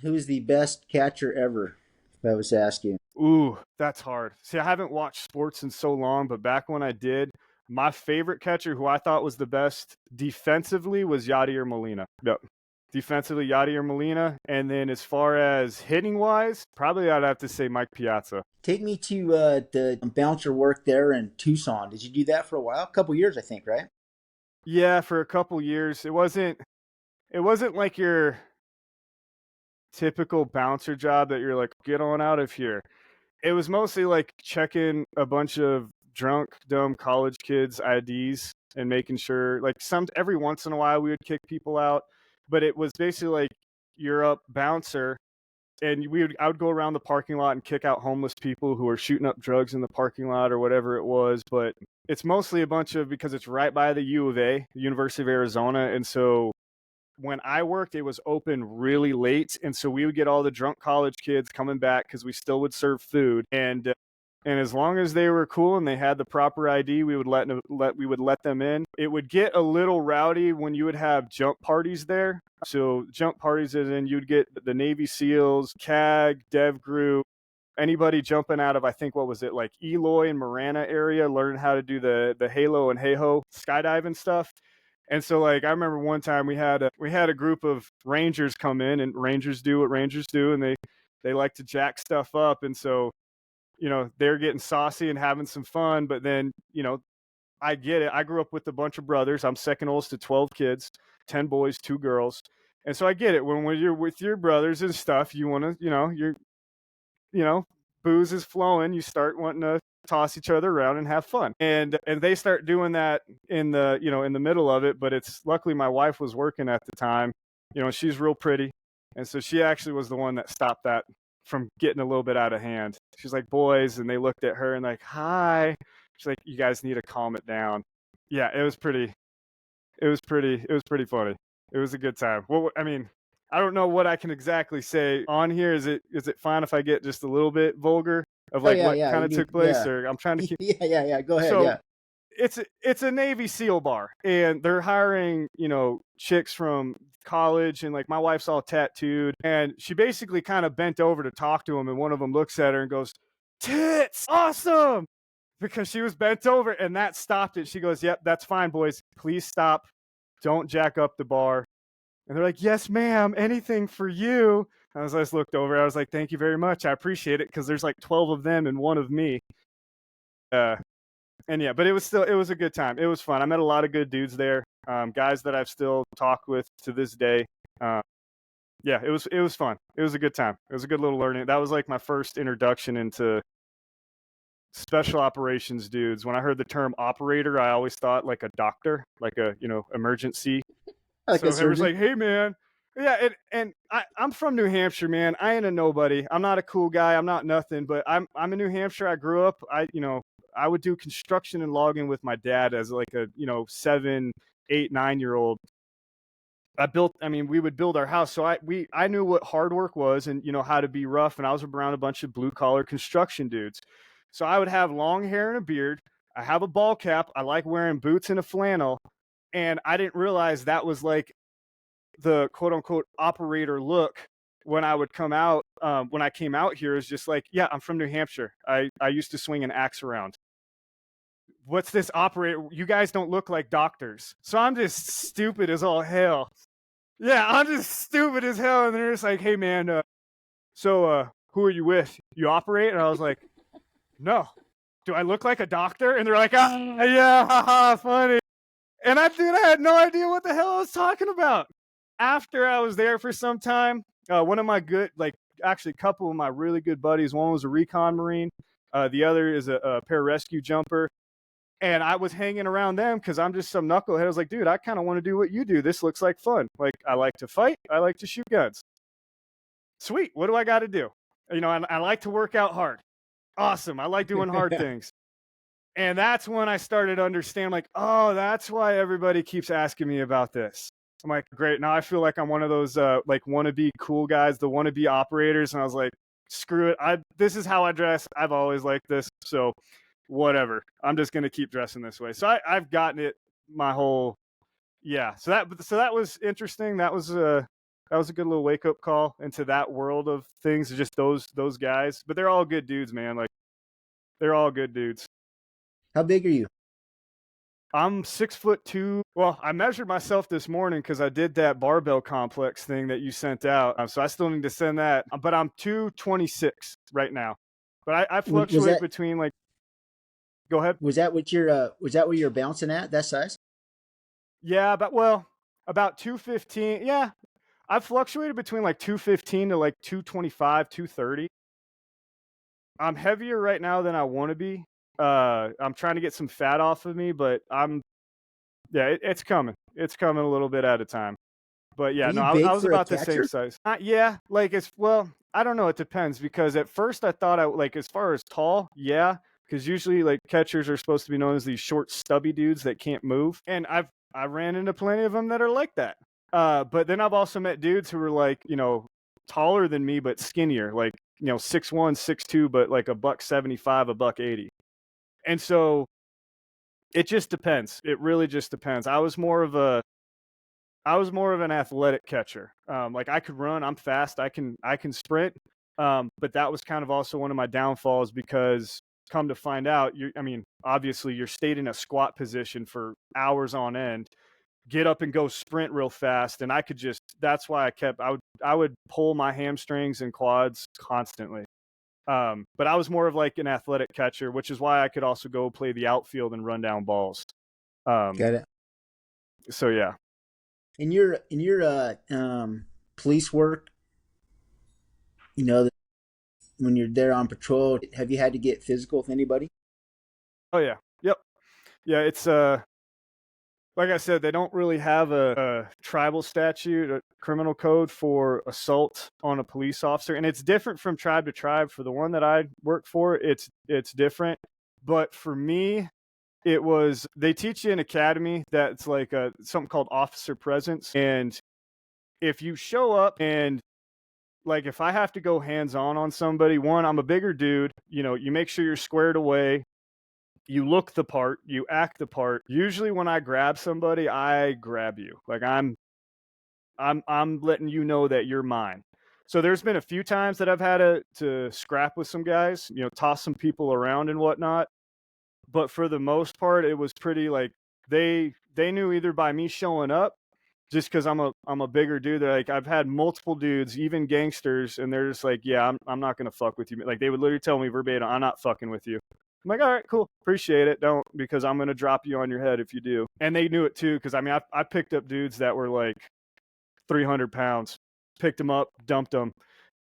Speaker 1: Who's the best catcher ever? If I was to ask you.
Speaker 2: Ooh, that's hard. See, I haven't watched sports in so long, but back when I did, my favorite catcher, who I thought was the best defensively, was Yadier Molina. Yep. Defensively, Yadier Molina. And then as far as hitting wise, probably I'd have to say Mike Piazza.
Speaker 1: Take me to the bouncer work there in Tucson. Did you do that for a while? A couple years, I think, right?
Speaker 2: Yeah, for a couple years. It wasn't it wasn't like your typical bouncer job that you're like, get on out of here. It was mostly like checking a bunch of drunk, dumb college kids' IDs and making sure, like, some every once in a while we would kick people out, but it was basically like you're up bouncer, and I would go around the parking lot and kick out homeless people who are shooting up drugs in the parking lot or whatever it was. But it's mostly a bunch of, because it's right by the U of A, the University of Arizona, and so when I worked, it was open really late, and so we would get all the drunk college kids coming back because we still would serve food, and as long as they were cool and they had the proper ID, we would let them in. It would get a little rowdy when you would have jump parties there. So jump parties, as in you'd get the Navy SEALs, CAG, Dev Group, anybody jumping out of, I think, what was it, like Eloy and Marana area, learning how to do the Halo and Hey-Ho skydiving stuff. And so, like, I remember one time we had a group of Rangers come in, and Rangers do what Rangers do, and they like to jack stuff up. And so, they're getting saucy and having some fun. But then, I get it. I grew up with a bunch of brothers. I'm second oldest to 12 kids, 10 boys, 2 girls. And so I get it. When you're with your brothers and stuff, you want to, you know, booze is flowing, you start wanting to toss each other around and have fun. And they start doing that in the middle of it, but it's luckily my wife was working at the time. She's real pretty. And so she actually was the one that stopped that from getting a little bit out of hand. She's like, "Boys," and they looked at her and like, "Hi." She's like, "You guys need to calm it down." Yeah, it was pretty funny. It was a good time. Well, I mean, I don't know what I can exactly say on here. Is it fine if I get just a little bit vulgar of
Speaker 1: Oh
Speaker 2: like
Speaker 1: yeah,
Speaker 2: what
Speaker 1: yeah.
Speaker 2: kind
Speaker 1: You
Speaker 2: of
Speaker 1: can,
Speaker 2: took place,
Speaker 1: yeah,
Speaker 2: or I'm trying to keep.
Speaker 1: yeah, yeah, yeah. Go ahead.
Speaker 2: So
Speaker 1: Yeah.
Speaker 2: it's a Navy SEAL bar, and they're hiring chicks from college, and like my wife's all tattooed, and she basically kind of bent over to talk to them, and one of them looks at her and goes, "Tits, awesome." Because she was bent over, and that stopped it. She goes, "Yep, that's fine, boys. Please stop. Don't jack up the bar." And they're like, "Yes, ma'am. Anything for you." I just looked over. I was like, "Thank you very much. I appreciate it," because there's like 12 of them and one of me. Uh, and yeah, but it was a good time. It was fun. I met a lot of good dudes there, guys that I've still talked with to this day. Uh, yeah, it was fun. It was a good time. It was a good little learning. That was like my first introduction into special operations dudes. When I heard the term operator, I always thought like a doctor, like a emergency.
Speaker 1: Like a
Speaker 2: So everyone's
Speaker 1: surgeon.
Speaker 2: like, "Hey, man." Yeah, and I'm from New Hampshire, man. I ain't a nobody. I'm not a cool guy. I'm not nothing. But I'm in New Hampshire. I grew up. I would do construction and logging with my dad as like a 7, 8, 9 year old. I mean, we would build our house. So I knew what hard work was, and how to be rough. And I was around a bunch of blue collar construction dudes. So I would have long hair and a beard. I have a ball cap. I like wearing boots and a flannel. And I didn't realize that was like the quote unquote operator look when I would come out. When I came out here, is just like, yeah, I'm from New Hampshire. I used to swing an axe around. What's this operator? You guys don't look like doctors. So I'm just stupid as all hell. Yeah, I'm just stupid as hell. And they're just like, "Hey, man, who are you with? You operate?" And I was like, "No." "Do I look like a doctor?" And they're like, "Ah, yeah, haha, funny." And I had no idea what the hell I was talking about. After I was there for some time, one of my good, like, actually, a couple of my really good buddies, one was a recon Marine, the other is a pararescue jumper. And I was hanging around them because I'm just some knucklehead. I was like, "Dude, I kind of want to do what you do. This looks like fun. Like, I like to fight. I like to shoot guns. Sweet. What do I got to do? I like to work out hard. Awesome. I like doing hard things." And that's when I started understanding, like, oh, that's why everybody keeps asking me about this. I'm like, great. Now I feel like I'm one of those like wannabe cool guys, the wannabe operators. And I was like, screw it. This is how I dress. I've always liked this. So whatever. I'm just gonna keep dressing this way. So I've gotten it my whole, yeah. So that was interesting. That was a good little wake up call into that world of things. Just those guys. But they're all good dudes, man. Like, they're all good dudes.
Speaker 1: How big are you?
Speaker 2: I'm 6'2". Well, I measured myself this morning because I did that barbell complex thing that you sent out. So I still need to send that. But I'm 226 right now. But I
Speaker 1: Was
Speaker 2: fluctuate
Speaker 1: that
Speaker 2: between, like, go ahead.
Speaker 1: was that what you're bouncing at that size?
Speaker 2: Yeah, but well, About 215. Yeah, I've fluctuated between like 215 to like 225, 230. I'm heavier right now than I want to be. I'm trying to get some fat off of me, but yeah, it's coming. It's coming a little bit at a time. But
Speaker 1: Are
Speaker 2: yeah, no,
Speaker 1: you
Speaker 2: I
Speaker 1: big
Speaker 2: was
Speaker 1: for a
Speaker 2: about the same
Speaker 1: catcher?
Speaker 2: size. Yeah, like it's well, I don't know. It depends because at first I thought I like as far as tall, yeah, because usually like catchers are supposed to be known as these short, stubby dudes that can't move, and I ran into plenty of them that are like that. But then I've also met dudes who are like taller than me but skinnier, like 6'1", 6'2", but like a buck 75, a buck 80, and so it just depends. It really just depends. I was more of an athletic catcher. Like I could run, I'm fast, I can sprint. But that was kind of also one of my downfalls because come to find out, I mean, obviously you're stayed in a squat position for hours on end. Get up and go sprint real fast, and I could just. That's why I would pull my hamstrings and quads constantly. But I was more of like an athletic catcher, which is why I could also go play the outfield and run down balls. Um,
Speaker 1: Got it.
Speaker 2: so yeah.
Speaker 1: In your police work, you know, when you're there on patrol, have you had to get physical with anybody?
Speaker 2: Oh yeah. Yep. Yeah, it's like I said, they don't really have a tribal statute, a criminal code for assault on a police officer, and it's different from tribe to tribe. For the one that I work for, it's different. But for me, it was they teach you in academy that's like something called officer presence, and if you show up and like if I have to go hands on somebody, one, I'm a bigger dude. You make sure you're squared away, you look the part, you act the part. Usually when I grab somebody, I grab you. Like I'm letting you know that you're mine. So there's been a few times that I've had to scrap with some guys, toss some people around and whatnot. But for the most part, it was pretty like they knew either by me showing up, just because I'm a bigger dude. They're like I've had multiple dudes, even gangsters, and they're just like, yeah, I'm not gonna fuck with you. Like they would literally tell me verbatim, I'm not fucking with you. I'm like, all right, cool, appreciate it. Don't because I'm gonna drop you on your head if you do. And they knew it too, because I mean, I picked up dudes that were like 300 pounds, picked them up, dumped them,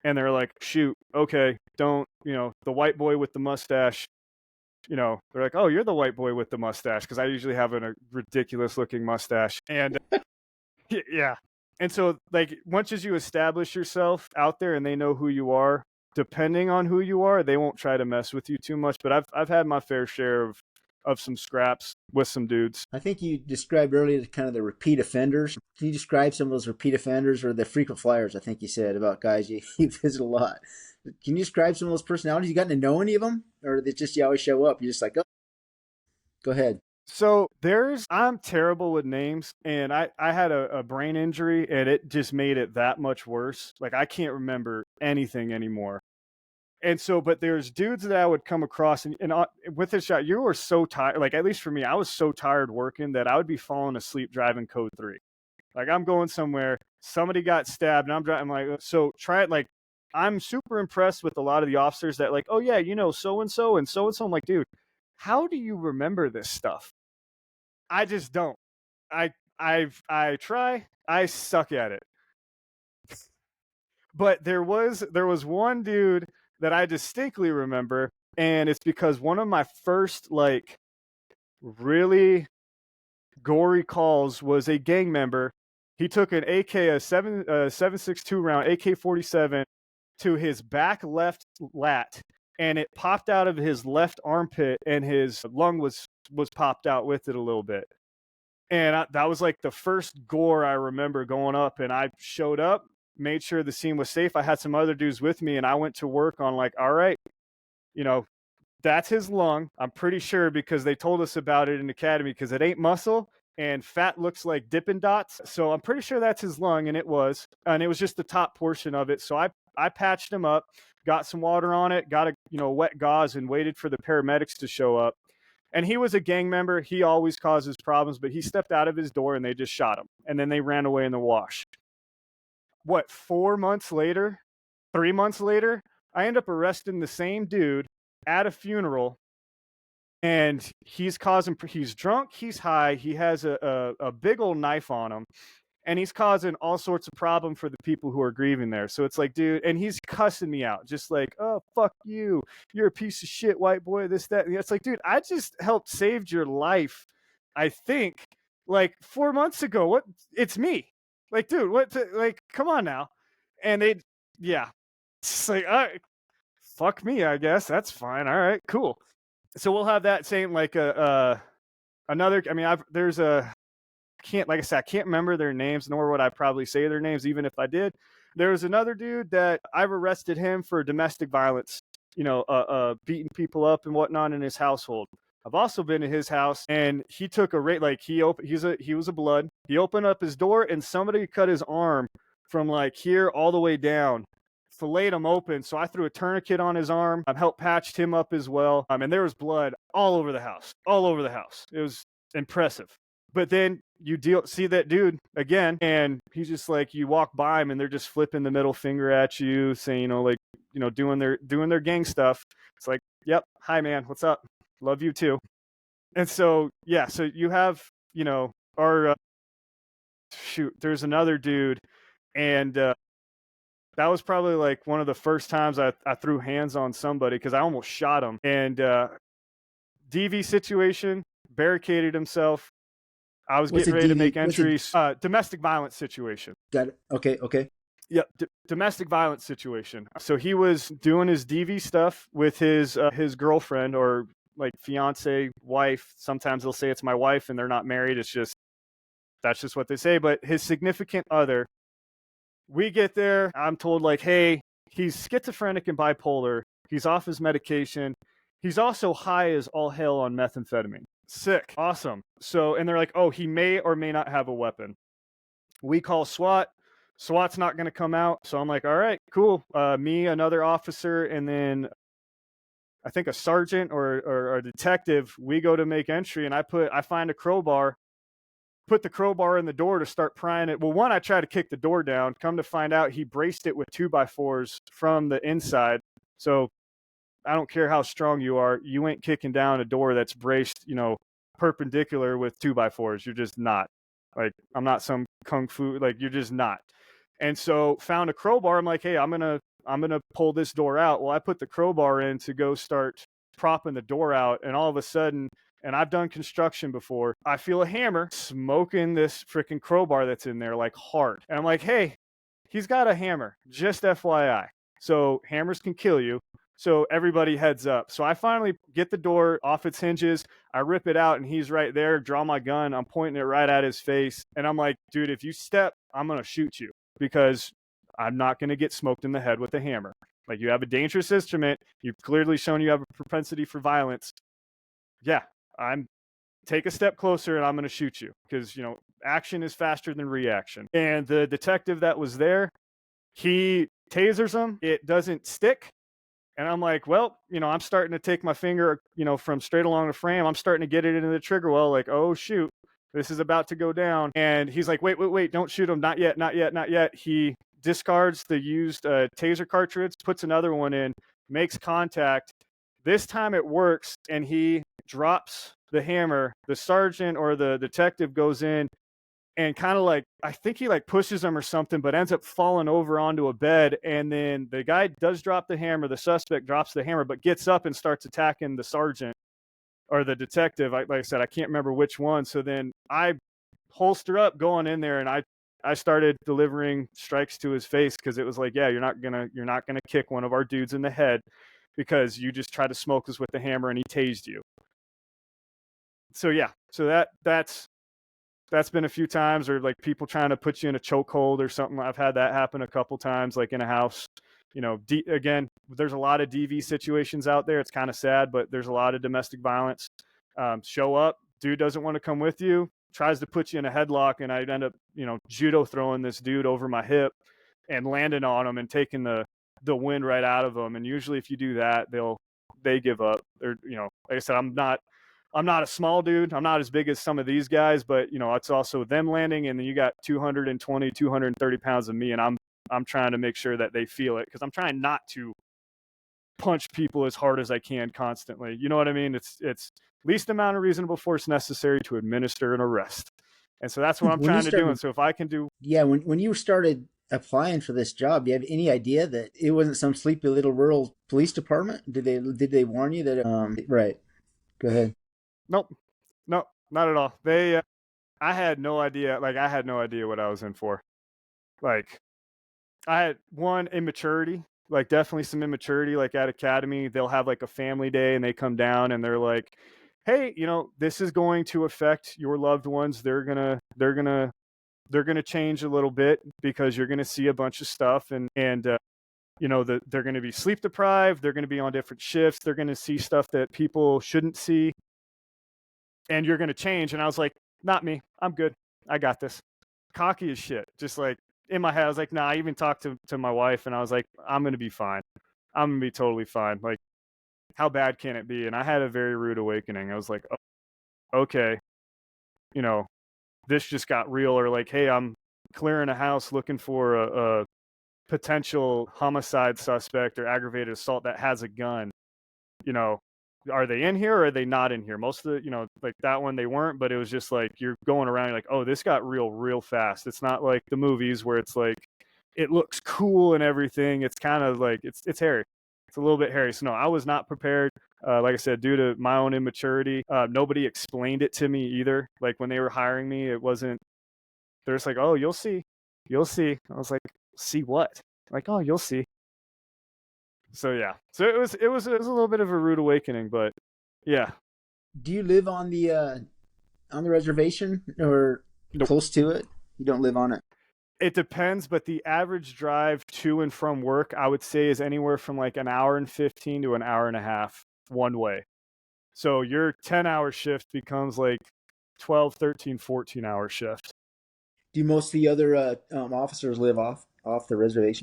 Speaker 2: and they're like, shoot, okay, don't the white boy with the mustache. They're like, oh, you're the white boy with the mustache, because I usually have a ridiculous looking mustache, and yeah. And so, like, once as you establish yourself out there and they know who you are, depending on who you are, they won't try to mess with you too much. But I've had my fair share of some scraps with some dudes.
Speaker 1: I think you described earlier kind of the repeat offenders. Can you describe some of those repeat offenders or the frequent flyers? I think you said about guys you visit a lot. Can you describe some of those personalities? You gotten to know any of them, or they just you always show up? You're just like, oh, go ahead.
Speaker 2: So I'm terrible with names, and I had a brain injury, and it just made it that much worse. Like I can't remember anything anymore. And so, but there's dudes that I would come across, and with this shot, you were so tired. Like at least for me, I was so tired working that I would be falling asleep driving code 3. Like I'm going somewhere, somebody got stabbed, and I'm driving. I'm like, so try it. Like I'm super impressed with a lot of the officers that like, oh yeah, so and so and so and so. I'm like, dude, how do you remember this stuff? I just don't. I try. I suck at it. But there was one dude that I distinctly remember, and it's because one of my first like really gory calls was a gang member. He took an AK, a 7.62 round AK-47 to his back left lat, and it popped out of his left armpit, and his lung was popped out with it a little bit. And that was like the first gore I remember going up, and I showed up, made sure the scene was safe. I had some other dudes with me, and I went to work on like, all right, you know, that's his lung. I'm pretty sure because they told us about it in academy because it ain't muscle and fat looks like Dippin' Dots. So I'm pretty sure that's his lung, and it was just the top portion of it. So I patched him up, got some water on it, got a wet gauze, and waited for the paramedics to show up. And he was a gang member. He always causes problems, but he stepped out of his door and they just shot him. And then they ran away in the wash. What, 4 months later, 3 months later, I end up arresting the same dude at a funeral. And he's drunk, he's high, he has a big old knife on him. and he's causing all sorts of problem for the people who are grieving there. So it's like, dude, and he's cussing me out, just like, oh, fuck you, you're a piece of shit, white boy, this, that. And it's like, dude, I just helped saved your life, I think, like 4 months ago. What? It's me. Like, dude, what? Like, come on now. And they, yeah, it's like, all right, fuck me, I guess. That's fine. All right, cool. So we'll have that same, like, another, I mean, there's a, can't, like I said, I can't remember their names, nor would I probably say their names, even if I did. There was another dude that I've arrested him for domestic violence, beating people up and whatnot in his household. I've also been to his house, and he took a rate, like he was a blood. He opened up his door, and somebody cut his arm from like here all the way down, filleted him open. So I threw a tourniquet on his arm. I helped patched him up as well. And there was blood all over the house, all over the house. It was impressive. But then you see that dude again, and he's just like, you walk by him, and they're just flipping the middle finger at you, saying, doing their gang stuff. It's like, yep, hi man, what's up? Love you too. And so yeah, so you have, our shoot, there's another dude, and that was probably like one of the first times I threw hands on somebody, because I almost shot him. And DV situation, barricaded himself. I was getting ready to make entries. Domestic violence situation.
Speaker 1: Got it. Okay.
Speaker 2: Yeah, domestic violence situation. So he was doing his DV stuff with his girlfriend, or like fiance, wife. Sometimes they'll say it's my wife, and they're not married. That's just what they say. But his significant other. We get there. I'm told, like, hey, he's schizophrenic and bipolar. He's off his medication. He's also high as all hell on methamphetamine. Sick. Awesome. So, and they're like, oh, he may or may not have a weapon. We call SWAT. SWAT's not going to come out. So I'm like, all right, cool. Me, another officer, and then I think a sergeant or a detective, we go to make entry, and I find a crowbar, put the crowbar in the door to start prying it. Well, one, I try to kick the door down. Come to find out, he braced it with 2x4s from the inside. So I don't care how strong you are, you ain't kicking down a door that's braced, perpendicular with 2x4s. You're just not. Like, I'm not some kung fu, like, you're just not. And so found a crowbar. I'm like, hey, I'm gonna pull this door out. Well, I put the crowbar in to go start propping the door out, and all of a sudden, and I've done construction before, I feel a hammer smoking this freaking crowbar that's in there, like, hard. And I'm like, hey, he's got a hammer, just FYI. So hammers can kill you. So everybody heads up. So I finally get the door off its hinges. I rip it out, and he's right there. Draw my gun. I'm pointing it right at his face. And I'm like, dude, if you step, I'm going to shoot you, because I'm not going to get smoked in the head with a hammer. Like, you have a dangerous instrument. You've clearly shown you have a propensity for violence. Yeah, take a step closer, and I'm going to shoot you, because, action is faster than reaction. And the detective that was there, he tasers him. It doesn't stick. And I'm like, well, I'm starting to take my finger, from straight along the frame. I'm starting to get it into the trigger well, like, oh, shoot, this is about to go down. And he's like, wait, don't shoot him. Not yet. He discards the used taser cartridge, puts another one in, makes contact. This time it works, and he drops the hammer. The sergeant or the detective goes in and kind of like, I think he like pushes him or something, but ends up falling over onto a bed. And then the guy does drop the hammer. The suspect drops the hammer, but gets up and starts attacking the sergeant or the detective. Like I said, I can't remember which one. So then I holster up, going in there, and I started delivering strikes to his face, because it was like, yeah, you're not gonna kick one of our dudes in the head because you just tried to smoke us with the hammer and he tased you. So yeah, so that's been a few times, or like people trying to put you in a chokehold or something. I've had that happen a couple times, like in a house. Again, there's a lot of DV situations out there. It's kind of sad, but there's a lot of domestic violence. Show up, dude doesn't want to come with you, tries to put you in a headlock, and I'd end up, judo throwing this dude over my hip and landing on him and taking the wind right out of them. And usually if you do that, they give up. They're, like I said, I'm not a small dude. I'm not as big as some of these guys, but it's also them landing, and then you got 220, 230 pounds of me, and I'm trying to make sure that they feel it, because I'm trying not to punch people as hard as I can constantly. You know what I mean? It's least amount of reasonable force necessary to administer an arrest. And so that's what I'm
Speaker 1: When you
Speaker 2: trying to do. And
Speaker 1: started,
Speaker 2: so if I can do,
Speaker 1: yeah, when you started applying for this job, do you have any idea that it wasn't some sleepy little rural police department? Did they warn you that? Right. Go ahead.
Speaker 2: nope, nope, not at all. I had no idea. Like, I had no idea what I was in for. Like, I had one immaturity, like definitely some immaturity. Like at academy, they'll have like a family day, and they come down and they're like, "Hey, this is going to affect your loved ones. They're gonna change a little bit because you're gonna see a bunch of stuff, and they're gonna be sleep deprived. They're gonna be on different shifts. They're gonna see stuff that people shouldn't see, and you're gonna change." And I was like, "Not me. I'm good. I got this." Cocky as shit. Just like in my head, I was like, "Nah." I even talked to my wife, and I was like, "I'm gonna be fine. I'm gonna be totally fine. Like, how bad can it be?" And I had a very rude awakening. I was like, "Oh, okay, you know, this just got real." Or like, "Hey, I'm clearing a house looking for a potential homicide suspect or aggravated assault that has a gun. You know, are they in here or are they not in here?" Most of the, like that one, they weren't, but it was just like you're going around, you're like, "Oh, this got real fast." It's not like the movies where it's like it looks cool and everything. It's kind of like it's hairy. It's a little bit hairy. So no, I was not prepared. Like I said, due to my own immaturity, nobody explained it to me either. Like when they were hiring me, it wasn't. They're just like, "Oh, you'll see, you'll see." I was like, "See what?" Like, "Oh, you'll see." So yeah, so it was a little bit of a rude awakening, but yeah.
Speaker 1: Do you live on the reservation or
Speaker 2: Nope.
Speaker 1: close to it? You don't live on it.
Speaker 2: It depends, but the average drive to and from work, I would say, is anywhere from like an hour and 15 to an hour and a half one way. So your 10-hour shift becomes like 12, 13, 14-hour shift.
Speaker 1: Do most of the other officers live off the reservation?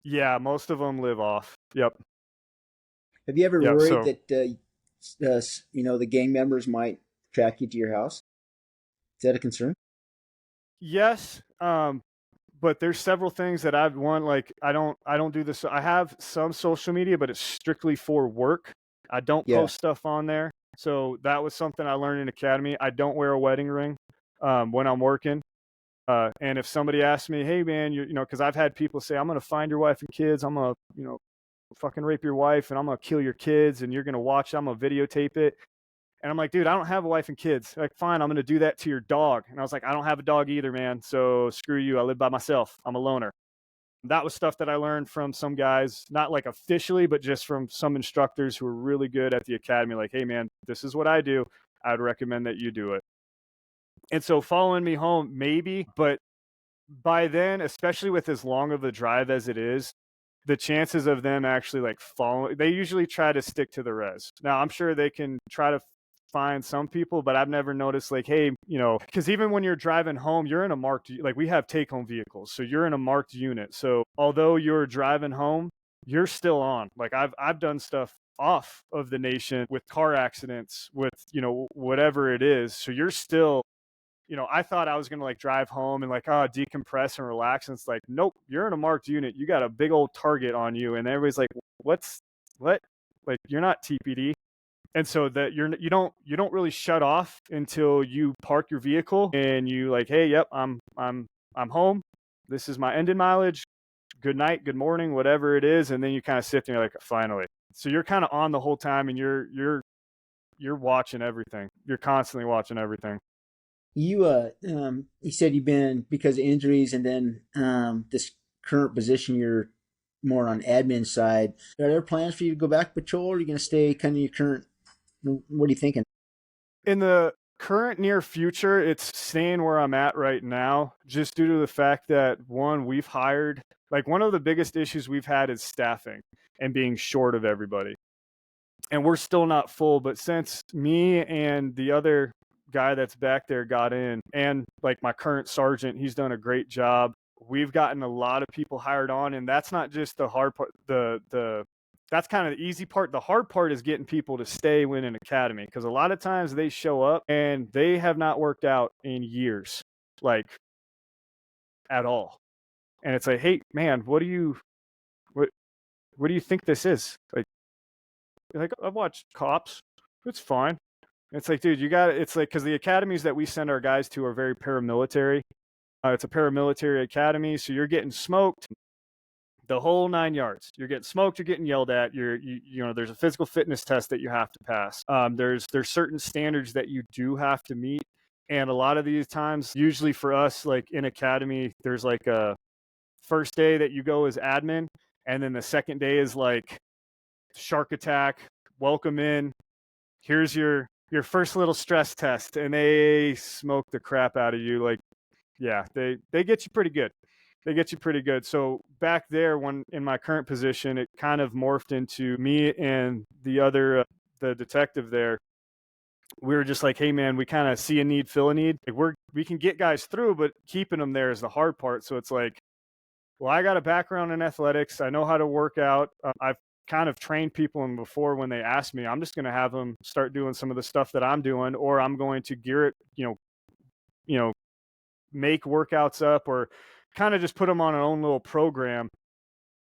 Speaker 2: Yeah, most of them live off. Yep.
Speaker 1: Have you ever
Speaker 2: Yep.
Speaker 1: worried
Speaker 2: So
Speaker 1: that the gang members might track you to your house? Is that a concern?
Speaker 2: yes, but there's several things that I've one like I don't do this. I have some social media, but it's strictly for work. I don't
Speaker 1: Yeah.
Speaker 2: post stuff on there. So that was something I learned in academy. I don't wear a wedding ring when I'm working. And if somebody asks me, "Hey man, because I've had people say, I'm gonna find your wife and kids. I'm gonna, fucking rape your wife, and I'm gonna kill your kids, and you're gonna watch. I'm gonna videotape it." And I'm like, "Dude, I don't have a wife and kids." They're like, "Fine, I'm gonna do that to your dog." And I was like, "I don't have a dog either, man. So screw you. I live by myself. I'm a loner." That was stuff that I learned from some guys, not like officially, but just from some instructors who were really good at the academy. Like, "Hey, man, this is what I do. I'd recommend that you do it." And so following me home, maybe, but by then, especially with as long of a drive as it is, the chances of them actually like following, they usually try to stick to the res. Now, I'm sure they can try to find some people, but I've never noticed like, hey, because even when you're driving home, you're in a marked, like we have take home vehicles. So you're in a marked unit. So although you're driving home, you're still on. Like I've done stuff off of the nation with car accidents, with, whatever it is. So you're still, I thought I was gonna like drive home and like decompress and relax, and it's like, nope, you're in a marked unit. You got a big old target on you, and everybody's like, what? Like you're not TPD, and so that you don't really shut off until you park your vehicle and you like, hey, yep, I'm home. This is my ended mileage. Good night, good morning, whatever it is, and then you kind of sit there like, finally. So you're kind of on the whole time, and you're watching everything. You're constantly watching everything.
Speaker 1: You said you've been because of injuries, and then this current position you're more on admin side. Are there plans for you to go back patrol, or are you going to stay kind of your current? What are you thinking?
Speaker 2: In the current near future, it's staying where I'm at right now, just due to the fact that one, we've hired, like one of the biggest issues we've had is staffing and being short of everybody. And we're still not full, but since me and the other guy that's back there got in, and like my current sergeant, he's done a great job. We've gotten a lot of people hired on, and that's not just the hard part. The That's kind of the easy part. The hard part is getting people to stay when an academy, because a lot of times they show up and they have not worked out in years, like at all. And it's like, hey man, what what do you think this is? Like I've watched Cops. It's fine. It's like, dude, you got it. It's like, because the academies that we send our guys to are very paramilitary. It's a paramilitary academy, so you're getting smoked the whole 9 yards. You're getting smoked. You're getting yelled at. You know, there's a physical fitness test that you have to pass. There's certain standards that you do have to meet, and a lot of these times, usually for us, like in academy, there's like a first day that you go as admin, and then the second day is like shark attack. Welcome in. Here's your first little stress test, and they smoke the crap out of you. Like, yeah, they get you pretty good. They get you pretty good. So back there, when in my current position, it kind of morphed into me and the other the detective there. We were just like, hey man, we kind of see a need, fill a need. Like we can get guys through, but keeping them there is the hard part. So it's like, well, I got a background in athletics. I know how to work out. I've kind of trained people, and before when they ask me, I'm just going to have them start doing some of the stuff that I'm doing, or I'm going to gear it, you know, make workouts up, or kind of just put them on our own little program.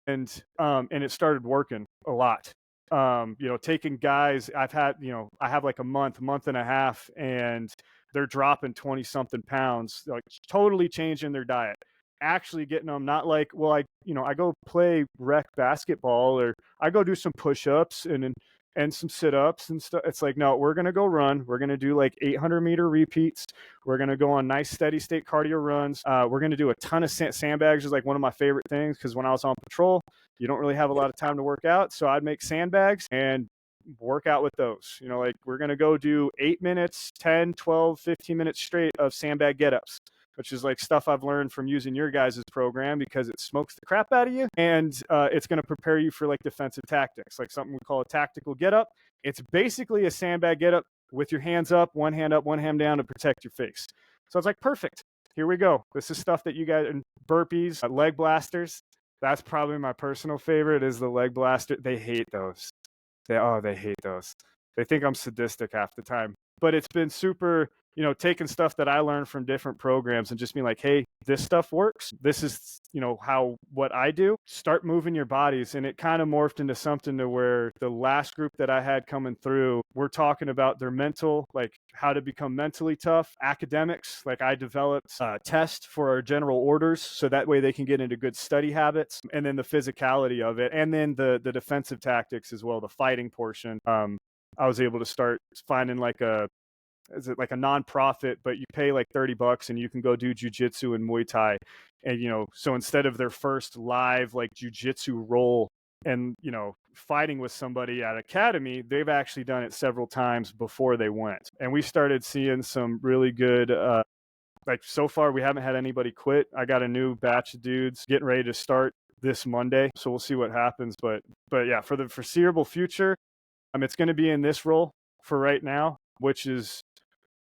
Speaker 2: And it started working a lot. Taking guys, I have like a month and a half, and they're dropping 20 something pounds, like totally changing their diet, actually getting them, not like, well, I go play rec basketball, or I go do some push-ups and some sit-ups and stuff. It's like, no, we're going to go run. We're going to do like 800-meter repeats. We're going to go on nice steady state cardio runs. We're going to do a ton of sandbags, is like one of my favorite things, because when I was on patrol, you don't really have a lot of time to work out. So I'd make sandbags and work out with those. Like, we're going to go do 8 minutes, 10, 12, 15 minutes straight of sandbag get-ups, which is like stuff I've learned from using your guys' program, because it smokes the crap out of you, and it's going to prepare you for like defensive tactics, like something we call a tactical get up. It's basically a sandbag get up with your hands up, one hand down, to protect your face. So it's like, perfect. Here we go. This is stuff that you guys, and burpees, leg blasters. That's probably my personal favorite, is the leg blaster. They hate those. They hate those. They think I'm sadistic half the time. But it's been super, taking stuff that I learned from different programs and just being like, hey, this stuff works. This is, what I do. Start moving your bodies. And it kind of morphed into something to where the last group that I had coming through, we're talking about their mental, like how to become mentally tough, academics. Like, I developed a test for our general orders, so that way they can get into good study habits, and then the physicality of it, and then the defensive tactics as well, the fighting portion. I was able to start finding like a nonprofit, but you pay like $30 and you can go do jujitsu and Muay Thai. And, so instead of their first live like jujitsu role and, fighting with somebody at academy, they've actually done it several times before they went. And we started seeing some really good, like, so far we haven't had anybody quit. I got a new batch of dudes getting ready to start this Monday. So we'll see what happens. But yeah, for the foreseeable future, it's going to be in this role for right now, which is,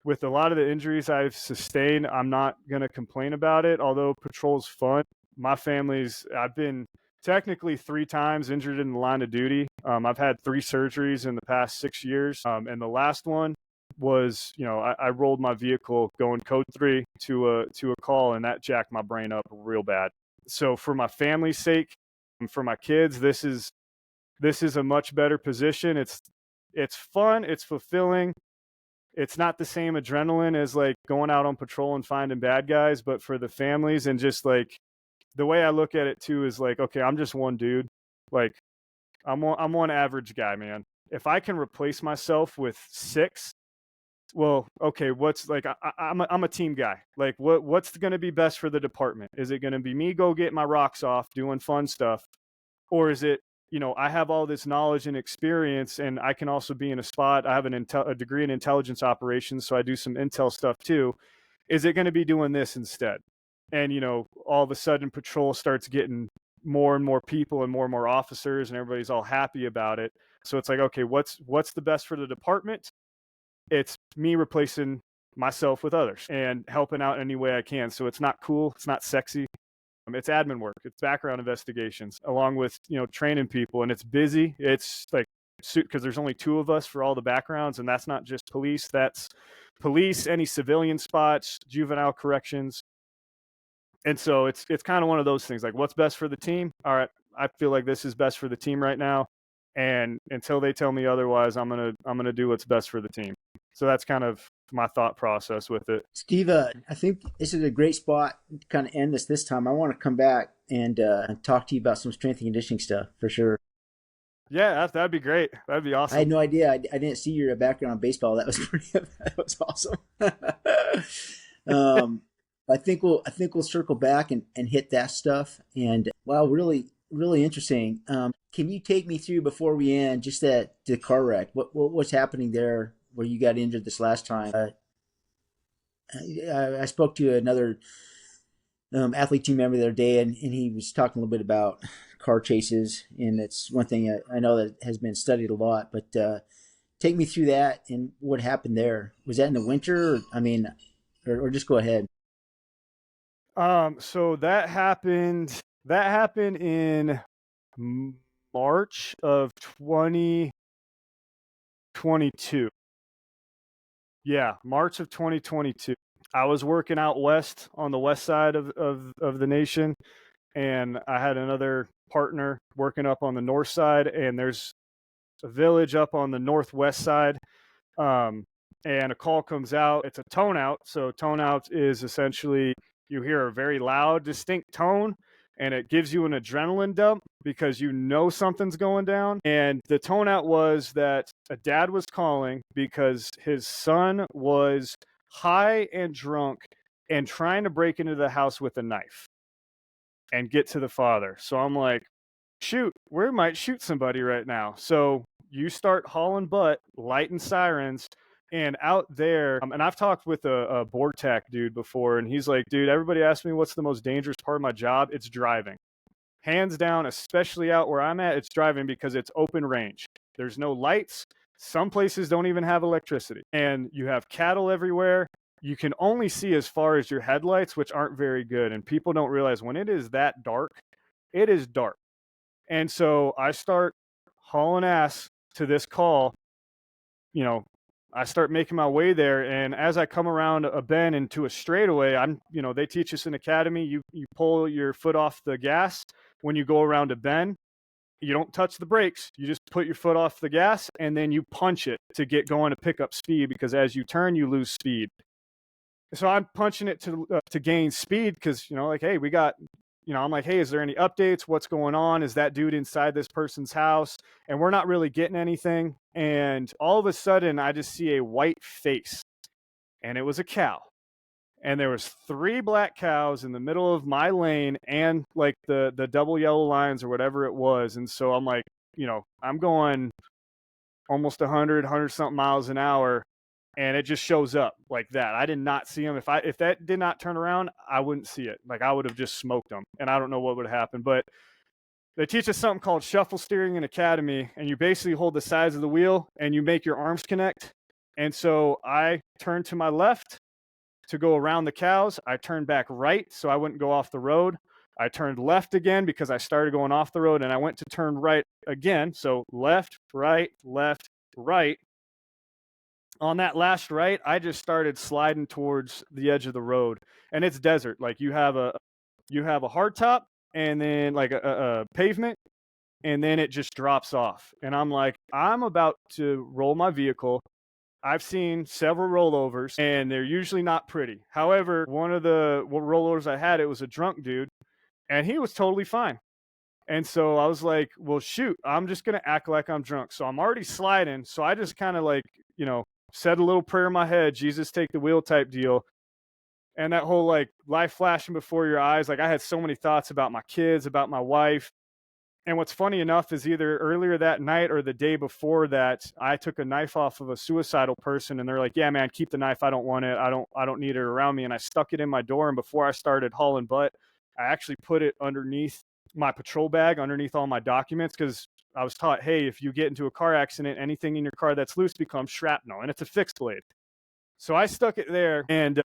Speaker 2: with a lot of the injuries I've sustained, I'm not going to complain about it. Although patrol's fun. I've been technically 3 times injured in the line of duty. I've had 3 surgeries in the past 6 years. And the last one was, I rolled my vehicle going code 3 to a call, and that jacked my brain up real bad. So for my family's sake, and for my kids, this is a much better position. It's fun. It's fulfilling. It's not the same adrenaline as like going out on patrol and finding bad guys, but for the families, and just like the way I look at it too is like, okay, I'm just one dude. Like, I'm one average guy, man. If I can replace myself with 6, well, okay, what's like, I'm a team guy. Like, what's going to be best for the department? Is it going to be me go get my rocks off doing fun stuff? Or is it, I have all this knowledge and experience, and I can also be in a spot. I have a degree in intelligence operations, so I do some intel stuff too. Is it going to be doing this instead? And, all of a sudden patrol starts getting more and more people and more officers, and everybody's all happy about it. So it's like, okay, what's the best for the department? It's me replacing myself with others and helping out any way I can. So it's not cool. It's not sexy. It's admin work. It's background investigations, along with, training people. And it's busy. It's like, because there's only 2 of us for all the backgrounds, and that's not just police. That's police, any civilian spots, juvenile corrections. And so it's kind of one of those things, like, what's best for the team? All right, I feel like this is best for the team right now. And until they tell me otherwise, I'm gonna do what's best for the team. So that's kind of my thought process with it.
Speaker 1: Steve, I think this is a great spot to kind of end this time. I want to come back and talk to you about some strength and conditioning stuff for sure.
Speaker 2: Yeah, that'd be great. That'd be
Speaker 1: I
Speaker 2: awesome.
Speaker 1: had no idea. I didn't see your background on baseball. That was pretty. That was awesome. um, I think we'll circle back and hit that stuff. And wow, really interesting. Can you take me through before we end just that the car wreck? What's happening there where you got injured this last time? I spoke to another athlete team member the other day, and he was talking a little bit about car chases, and it's one thing I know that has been studied a lot. But take me through that and what happened there. Was that in the winter? Or just go ahead.
Speaker 2: So that happened. That happened in March of 2022. Yeah, March of 2022. I was working out west on the west side of the nation, and I had another partner working up on the north side, and there's a village up on the northwest side. Um, and a call comes out. It's a tone out. So tone out is essentially you hear a very loud, distinct tone, and it gives you an adrenaline dump because you know something's going down. And the tone out was that a dad was calling because his son was high and drunk and trying to break into the house with a knife and get to the father. So I'm like, shoot, we might shoot somebody right now. So you start hauling butt, lighting sirens, and out there, and I've talked with a BORTAC dude before, and he's like, dude, everybody asks me what's the most dangerous part of my job. It's driving. Hands down, especially out where I'm at, it's driving because it's open range. There's no lights. Some places don't even have electricity. And you have cattle everywhere. You can only see as far as your headlights, which aren't very good. And people don't realize when it is that dark, it is dark. And so I start hauling ass to this call. You know, I start making my way there. And as I come around a bend into a straightaway, they teach us in academy, you pull your foot off the gas when you go around a bend. You don't touch the brakes. You just put your foot off the gas and then you punch it to get going to pick up speed because as you turn, you lose speed. So I'm punching it to gain speed because, like, hey, we got I'm like, hey, is there any updates? What's going on? Is that dude inside this person's house? And we're not really getting anything. And all of a sudden, I just see a white face, and it was a cow. And there was 3 black cows in the middle of my lane and like the double yellow lines or whatever it was. And so I'm like, I'm going almost 100 something miles an hour, and it just shows up like that. I did not see him. If that did not turn around, I wouldn't see it. Like I would have just smoked him, and I don't know what would have happened. But they teach us something called shuffle steering in academy, and you basically hold the sides of the wheel and you make your arms connect. And so I turned to my left to go around the cows. I turned back right so I wouldn't go off the road. I turned left again because I started going off the road, and I went to turn right again. So left, right, left, right. On that last right, I just started sliding towards the edge of the road, and it's desert. Like you have a hard top, and then like a pavement, and then it just drops off. And I'm like, I'm about to roll my vehicle. I've seen several rollovers, and they're usually not pretty. However, one of the rollovers I had, it was a drunk dude, and he was totally fine. And so I was like, well, shoot, I'm just going to act like I'm drunk. So I'm already sliding. So I just kind of like, said a little prayer in my head, Jesus, take the wheel type deal. And that whole like life flashing before your eyes. Like I had so many thoughts about my kids, about my wife. And what's funny enough is either earlier that night or the day before that, I took a knife off of a suicidal person, and they're like, yeah, man, keep the knife. I don't want it. I don't need it around me. And I stuck it in my door. And before I started hauling butt, I actually put it underneath my patrol bag, underneath all my documents, because I was taught, hey, if you get into a car accident, anything in your car that's loose becomes shrapnel, and it's a fixed blade. So I stuck it there, and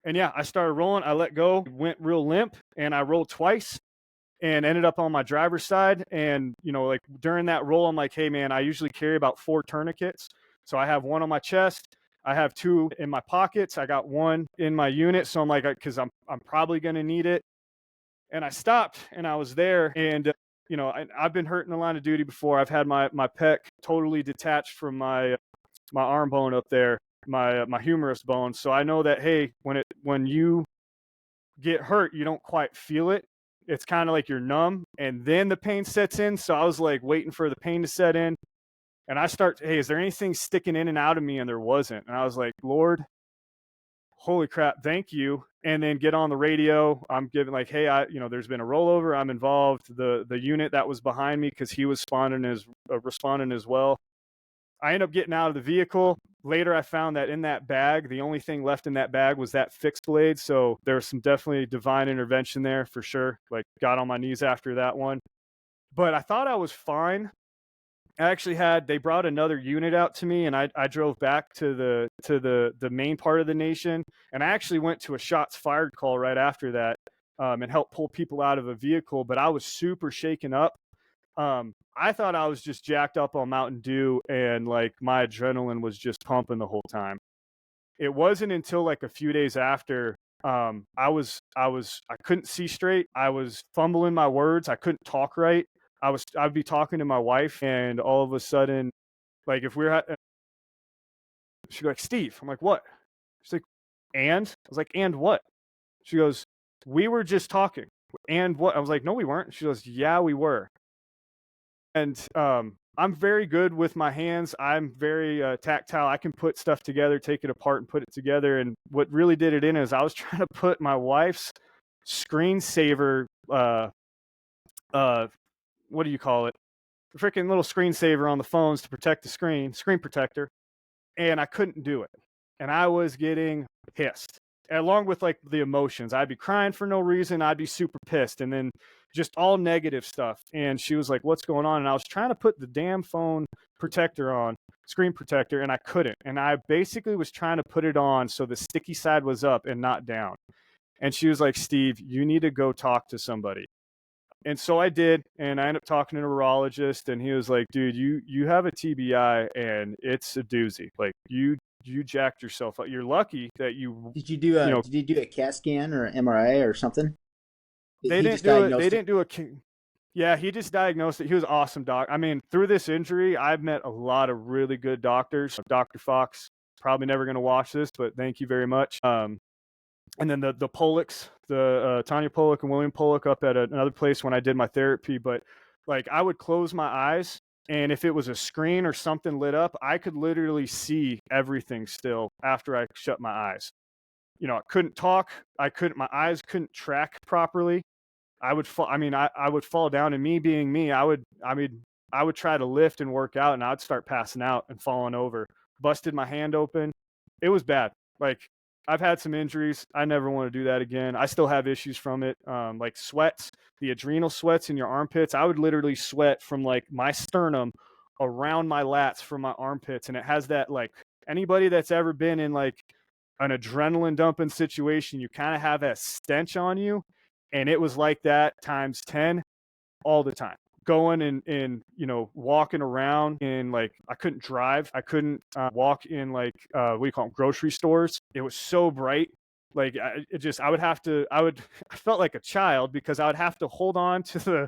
Speaker 2: yeah, I started rolling. I let go, went real limp, and I rolled twice and ended up on my driver's side. And, like during that roll, I'm like, hey, man, I usually carry about 4 tourniquets. So I have one on my chest. I have 2 in my pockets. I got 1 in my unit. So I'm like, because I'm probably going to need it. And I stopped, and I was there, and you know, I've been hurt in the line of duty before. I've had my pec totally detached from my arm bone up there, my humerus bone. So I know that, hey, when you get hurt, you don't quite feel it. It's kind of like you're numb, and then the pain sets in. So I was like waiting for the pain to set in, and I start, hey, is there anything sticking in and out of me? And there wasn't. And I was like, Lord, holy crap, thank you. And then get on the radio. I'm giving like, hey, there's been a rollover. I'm involved. The unit that was behind me, because he was responding as well. I end up getting out of the vehicle. Later, I found that in that bag, the only thing left in that bag was that fixed blade. So there was some definitely divine intervention there for sure. Like, got on my knees after that one. But I thought I was fine. They brought another unit out to me, and I drove back to the main part of the nation, and I actually went to a shots fired call right after that, and helped pull people out of a vehicle. But I was super shaken up. I thought I was just jacked up on Mountain Dew, and like my adrenaline was just pumping the whole time. It wasn't until like a few days after, I couldn't see straight. I was fumbling my words. I couldn't talk right. I'd be talking to my wife, and all of a sudden, like if we're at, she'd be like, Steve. I'm like, what? She's like, and? I was like, and what? She goes, we were just talking. And what? I was like, no, we weren't. She goes, yeah, we were. And I'm very good with my hands. I'm very tactile. I can put stuff together, take it apart, and put it together. And what really did it in is I was trying to put my wife's screensaver, what do you call it? A freaking little screensaver on the phones to protect the screen protector, and I couldn't do it. And I was getting pissed, along with like the emotions. I'd be crying for no reason. I'd be super pissed, and then just all negative stuff. And she was like, what's going on? And I was trying to put the damn phone protector on, screen protector, and I couldn't. And I basically was trying to put it on so the sticky side was up and not down. And she was like, Steve, you need to go talk to somebody. And so I did, and I ended up talking to a neurologist, and he was like, dude, you have a TBI, and it's a doozy. Like, you jacked yourself up. You're lucky that you know,
Speaker 1: Did you do a CAT scan or MRI or something?
Speaker 2: they
Speaker 1: He
Speaker 2: didn't
Speaker 1: just
Speaker 2: do it. They
Speaker 1: diagnosed it.
Speaker 2: didn't do a, yeah, he just diagnosed it. He was an awesome doc. I mean, through this injury, I've met a lot of really good doctors. Dr. Fox, probably never going to watch this, but thank you very much. And then the Pollocks, the Tanya Pollock and William Pollock up at another place when I did my therapy. But like, I would close my eyes, and if it was a screen or something lit up, I could literally see everything still after I shut my eyes. You know, I couldn't talk. My eyes couldn't track properly. I would fall. I mean, I would fall down, and me being me, I would try to lift and work out, and I'd start passing out and falling over. Busted my hand open. It was bad. Like, I've had some injuries. I never want to do that again. I still have issues from it. Like sweats, the adrenal sweats in your armpits. I would literally sweat from like my sternum around my lats from my armpits. And it has that, like, anybody that's ever been in like an adrenaline dumping situation, you kind of have that stench on you. And it was like that times 10 all the time. Going and walking around in, like, I couldn't drive. I couldn't walk in, like, what do you call them, grocery stores. It was so bright. Like, I felt like a child, because I would have to hold on to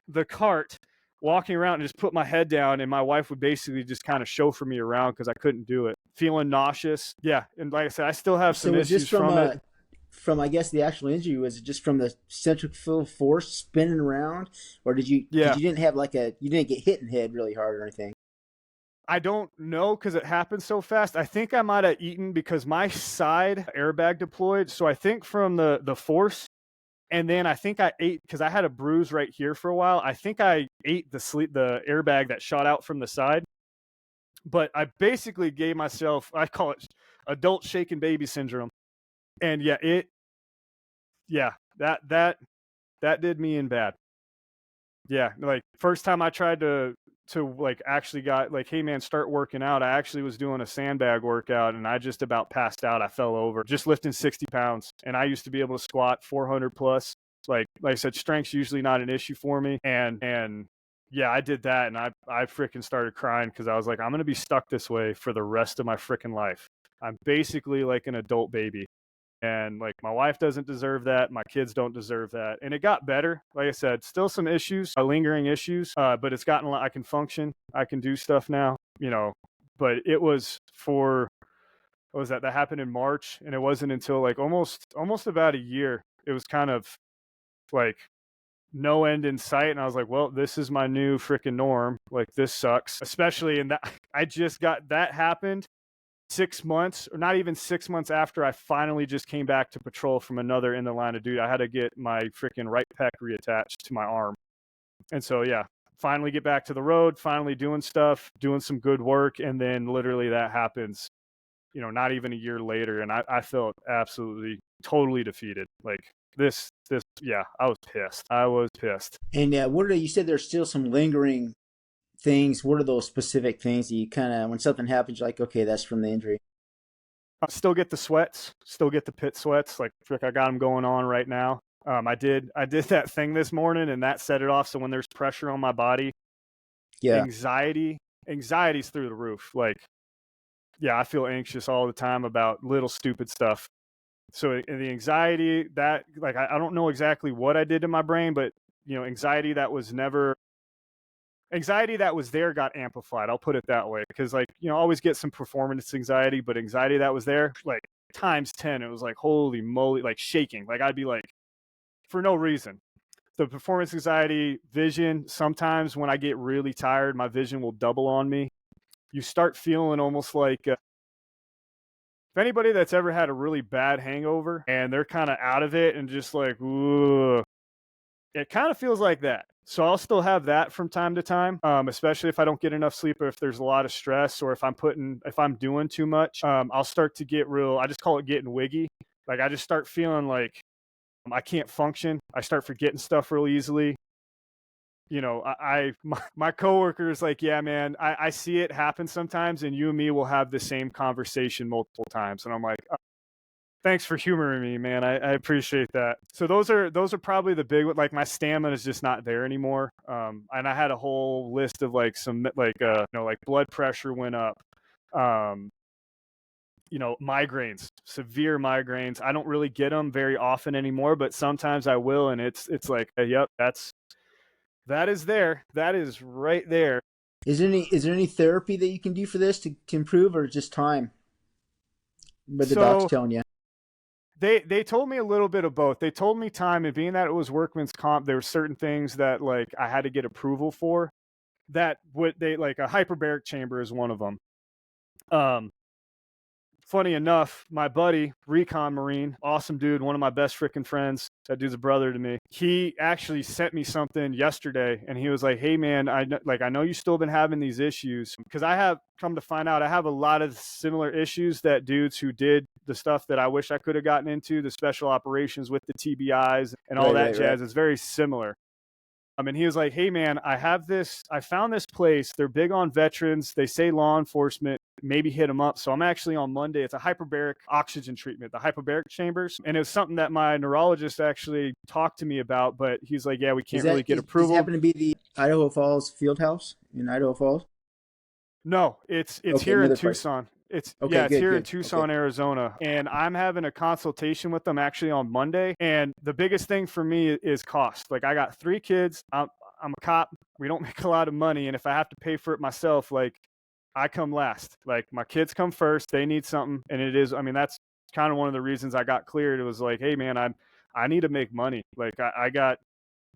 Speaker 2: the cart walking around and just put my head down, and my wife would basically just kind of chauffeur me around because I couldn't do it. Feeling nauseous. Yeah. And like I said, I still have
Speaker 1: So
Speaker 2: some
Speaker 1: was this
Speaker 2: issues from it.
Speaker 1: from I guess the actual injury, was it just from the centrifugal force spinning around, or
Speaker 2: Yeah.
Speaker 1: you didn't have like you didn't get hit in the head really hard or anything?
Speaker 2: I don't know, because it happened so fast. I think I might have eaten, because my side airbag deployed. So I think from the force, and then I think I ate, because I had a bruise right here for a while. I think I ate the airbag that shot out from the side. But I basically gave myself, I call it adult shaken baby syndrome. And yeah, that did me in bad. Yeah, like, first time I tried to like actually got like, hey man, start working out. I actually was doing a sandbag workout, and I just about passed out. I fell over just lifting 60 pounds, and I used to be able to squat 400 plus. Like I said, strength's usually not an issue for me, and yeah, I did that, and I freaking started crying, because I was like, I'm gonna be stuck this way for the rest of my freaking life. I'm basically like an adult baby. And like my wife doesn't deserve that, my kids don't deserve that. And it got better. Like I said, still some issues, lingering issues, but it's gotten a lot. I can function, I can do stuff now, you know. But it was for what was that? That happened in March, and it wasn't until like almost about a year. It was kind of like no end in sight, and I was like, well, this is my new freaking norm. Like this sucks, especially in that I just got that happened 6 months, or not even 6 months after I finally just came back to patrol from another in the line of duty. I had to get my freaking right pec reattached to my arm. And so, yeah, finally get back to the road, finally doing stuff, doing some good work. And then literally that happens, you know, not even a year later. And I felt absolutely, totally defeated. Like yeah, I was pissed. I was pissed.
Speaker 1: And what are you said there's still some lingering things? What are those specific things that you kind of, when something happens, you're like, okay, that's from the injury?
Speaker 2: I still get the sweats, still get the pit sweats. Like, frick, I got them going on right now. I did that thing this morning, and that set it off. So when there's pressure on my body,
Speaker 1: Yeah.
Speaker 2: anxiety, anxiety's through the roof. Like, yeah, I feel anxious all the time about little stupid stuff. So the anxiety that, like, I don't know exactly what I did to my brain, but you know, anxiety that was there got amplified. I'll put it that way, because like, you know, I always get some performance anxiety, but anxiety that was there, like times 10. It was like, holy moly, like shaking. Like I'd be like, for no reason. The performance anxiety, vision, sometimes when I get really tired, my vision will double on me. You start feeling almost like if anybody that's ever had a really bad hangover and they're kind of out of it and just like, ooh, it kind of feels like that. So I'll still have that from time to time, especially if I don't get enough sleep, or if there's a lot of stress, or if I'm doing too much. I'll start to get real. I just call it getting wiggy. Like I just start feeling like I can't function. I start forgetting stuff real easily. You know, my coworker is like, yeah, man, I see it happen sometimes, and you and me will have the same conversation multiple times, and I'm like, thanks for humoring me, man. I appreciate that. So those are probably the big, like my stamina is just not there anymore. And I had a whole list of like some like you know, like blood pressure went up. Um, you know, migraines, severe migraines. I don't really get them very often anymore, but sometimes I will, and it's like, yep, that is there. That is right there.
Speaker 1: Is there any therapy that you can do for this to improve, or just time? But the doc's
Speaker 2: So
Speaker 1: telling you.
Speaker 2: they told me a little bit of both. They told me time, and being that it was workman's comp, there were certain things that like I had to get approval for. That would they like a hyperbaric chamber is one of them. Um, Funny enough, my buddy, Recon Marine, awesome dude, one of my best freaking friends. That dude's a brother to me. He actually sent me something yesterday, and he was like, "Hey, man, I know you still been having these issues, because I have come to find out I have a lot of similar issues that dudes who did the stuff that I wish I could have gotten into, the special operations with the TBIs and all
Speaker 1: Right,
Speaker 2: that
Speaker 1: right, right.
Speaker 2: jazz. It's very similar." And he was like, "Hey, man, I found this place. They're big on veterans. They say law enforcement, maybe hit them up." So I'm actually on Monday. It's a hyperbaric oxygen treatment, the hyperbaric chambers. And it was something that my neurologist actually talked to me about, but he's like, yeah, we can't really get
Speaker 1: Does it
Speaker 2: approval.
Speaker 1: happen to be the Idaho Falls Field House in Idaho Falls?
Speaker 2: No, it's
Speaker 1: Okay,
Speaker 2: here in
Speaker 1: another place.
Speaker 2: Tucson.
Speaker 1: Okay,
Speaker 2: It's
Speaker 1: good,
Speaker 2: here in
Speaker 1: good. Okay.
Speaker 2: Tucson, Arizona, and I'm having a consultation with them actually on Monday. And the biggest thing for me is cost. Like I got 3 kids. I'm a cop. We don't make a lot of money, and if I have to pay for it myself, like I come last. Like my kids come first. They need something, and it is. I mean, that's kind of one of the reasons I got cleared. It was like, hey man, I need to make money. Like I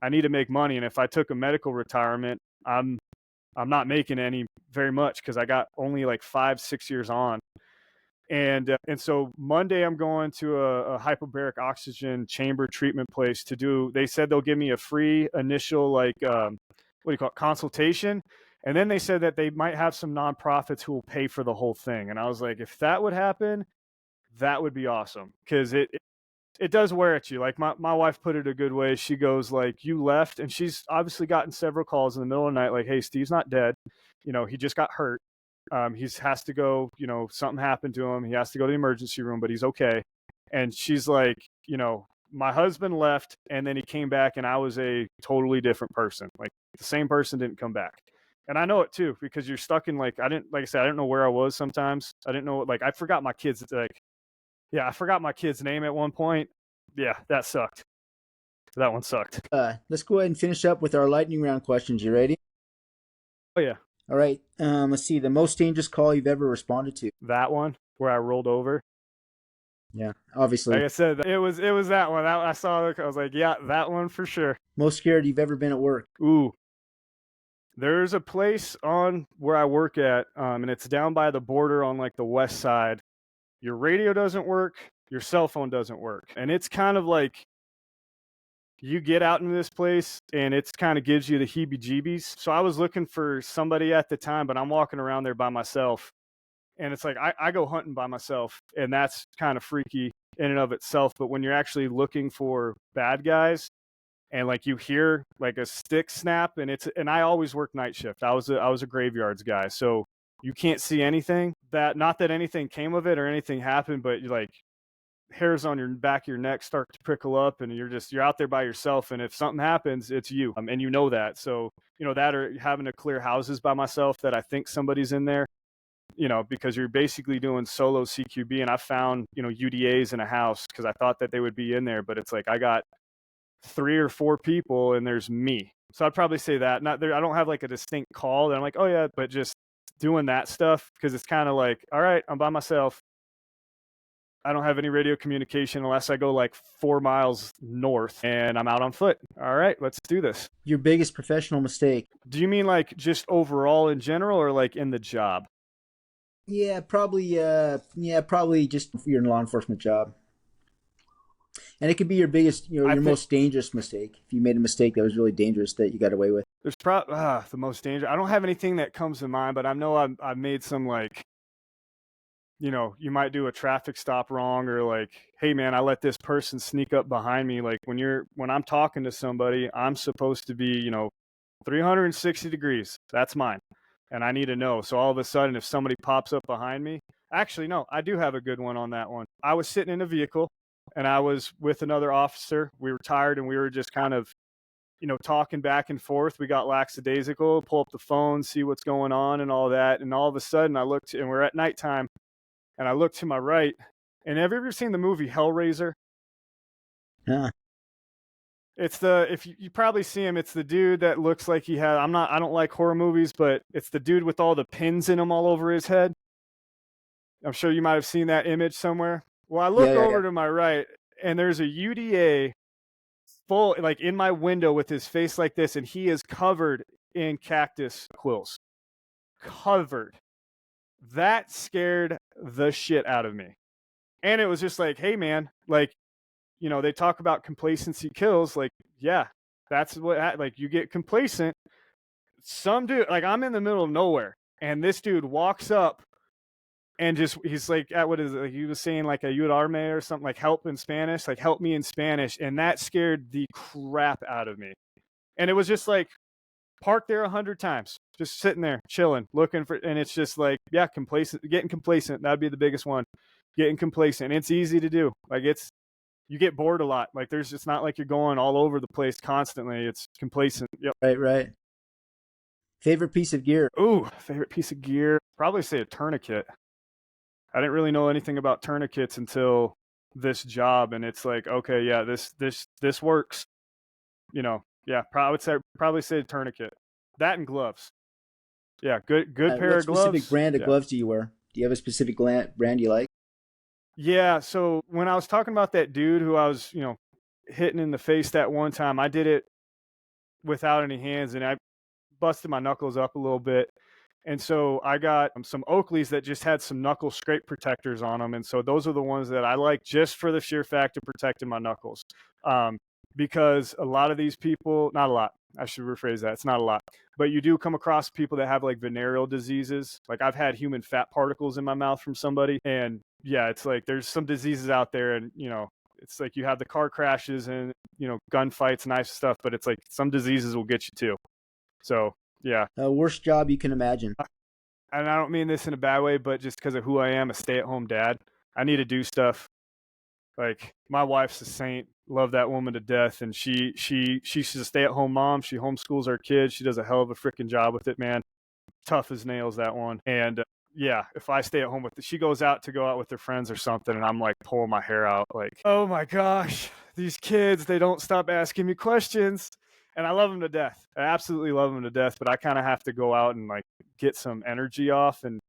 Speaker 2: need to make money, and if I took a medical retirement, I'm not making any very much, because I got only like 5-6 years on. And so Monday I'm going to a hyperbaric oxygen chamber treatment place to do. They said they'll give me a free initial like what do you call it, consultation, and then they said that they might have some nonprofits who will pay for the whole thing. And I was like, if that would happen, that would be awesome, because it does wear at you. Like my wife put it a good way. She goes like, you left, and she's obviously gotten several calls in the middle of the night like, hey, Steve's not dead. You know, he just got hurt. He has to go, you know, something happened to him. He has to go to the emergency room, but he's okay. And she's like, you know, my husband left, and then he came back, and I was a totally different person. Like the same person didn't come back. And I know it too, because you're stuck in like, like I said, I didn't know where I was sometimes. I didn't know, like I forgot my kids like Yeah, I forgot my kid's name at one point. Yeah, that sucked. That one sucked.
Speaker 1: Let's go ahead and finish up with our lightning round questions. You ready?
Speaker 2: Oh yeah,
Speaker 1: All right. Let's see. The most dangerous call you've ever responded to.
Speaker 2: that one where I rolled over.
Speaker 1: Yeah,
Speaker 2: Like
Speaker 1: obviously.
Speaker 2: I said, it was that one. I saw it. I was like, yeah, that one for sure.
Speaker 1: Most scared you've ever been at work.
Speaker 2: Ooh, there's a place on where I work at, and it's down by the border on like the west side. Your radio doesn't work, your cell phone doesn't work, and it's kind of like you get out into this place and it's kind of gives you the heebie-jeebies. So I was looking for somebody at the time, but I'm walking around there by myself, and it's like I go hunting by myself, and that's kind of freaky in and of itself. But when you're actually looking for bad guys, and like you hear like a stick snap, and I always work night shift. I was a graveyards guy, so you can't see anything. That not that anything came of it or anything happened, but you like hairs on your back of your neck start to prickle up, and you're out there by yourself, and if something happens, it's you, and you know that. So that, or having to clear houses by myself that I think somebody's in there, because you're basically doing solo CQB. And I found UDAs in a house because I thought that they would be in there, but it's like I got 3 or 4 people and there's me. So I'd probably say that. Not there, I don't have like a distinct call that I'm like, oh yeah, but just doing that stuff, because it's kind of like, all right, I'm by myself. I don't have any radio communication unless I go like 4 miles north and I'm out on foot. All right, let's do this.
Speaker 1: Your biggest professional mistake.
Speaker 2: Do you mean like just overall in general, or like in the job?
Speaker 1: Yeah, probably. Probably just your law enforcement job. And it could be your biggest, your most dangerous mistake. If you made a mistake that was really dangerous that you got away with.
Speaker 2: There's the most dangerous. I don't have anything that comes to mind, but I know I've made some, like, you might do a traffic stop wrong, or like, hey man, I let this person sneak up behind me. Like when I'm talking to somebody, I'm supposed to be, 360 degrees. That's mine. And I need to know. So all of a sudden, if somebody pops up behind me, actually, no, I do have a good one on that one. I was sitting in a vehicle and I was with another officer. We were tired and we were just kind of, talking back and forth. We got lackadaisical, pull up the phone, see what's going on and all that. And all of a sudden I looked, and we're at nighttime, and I looked to my right. And have you ever seen the movie Hellraiser?
Speaker 1: Huh.
Speaker 2: It's if you probably see him, it's the dude that looks like I don't like horror movies, but it's the dude with all the pins in him all over his head. I'm sure you might have seen that image somewhere. Well, I look over to my right, and there's a UDA full, like, in my window with his face like this, and he is covered in cactus quills. Covered. That scared the shit out of me. And it was just like, hey man, like, they talk about complacency kills. Like, yeah, that's what, like, you get complacent. Some dude, like, I'm in the middle of nowhere, and this dude walks up and he's like, at what is it? Like, he was saying like a ayudarme or something, like help in Spanish, like help me in Spanish. And that scared the crap out of me. And it was just like, parked there 100 times, just sitting there, chilling, looking for, and it's just like, yeah, getting complacent. That'd be the biggest one. Getting complacent. It's easy to do. Like, you get bored a lot. Like, it's not like you're going all over the place constantly. It's complacent. Yep.
Speaker 1: Right. Favorite piece of gear?
Speaker 2: Ooh, favorite piece of gear? Probably say a tourniquet. I didn't really know anything about tourniquets until this job, and it's like, okay, yeah, this works. Yeah, I would probably say a tourniquet. That and gloves. Yeah, good pair of gloves.
Speaker 1: What specific brand of gloves do you wear? Do you have a specific brand you like?
Speaker 2: Yeah, so when I was talking about that dude who I was, hitting in the face that one time, I did it without any hands, and I busted my knuckles up a little bit. And so I got some Oakleys that just had some knuckle scrape protectors on them. And so those are the ones that I like, just for the sheer fact of protecting my knuckles. Because a lot of these people, not a lot, I should rephrase that, it's not a lot, but you do come across people that have like venereal diseases. Like, I've had human fat particles in my mouth from somebody. And yeah, it's like there's some diseases out there, and it's like you have the car crashes and gunfights, nice stuff, but it's like some diseases will get you too. So yeah.
Speaker 1: Worst job you can imagine.
Speaker 2: And I don't mean this in a bad way, but just because of who I am, a stay-at-home dad, I need to do stuff. Like, my wife's a saint. Love that woman to death. And she's a stay-at-home mom. She homeschools our kids. She does a hell of a freaking job with it, man. Tough as nails, that one. And yeah, if I stay at home she goes out to go out with her friends or something, and I'm like pulling my hair out, like, oh my gosh, these kids, they don't stop asking me questions. And I love them to death. I absolutely love them to death, but I kind of have to go out and like get some energy off, and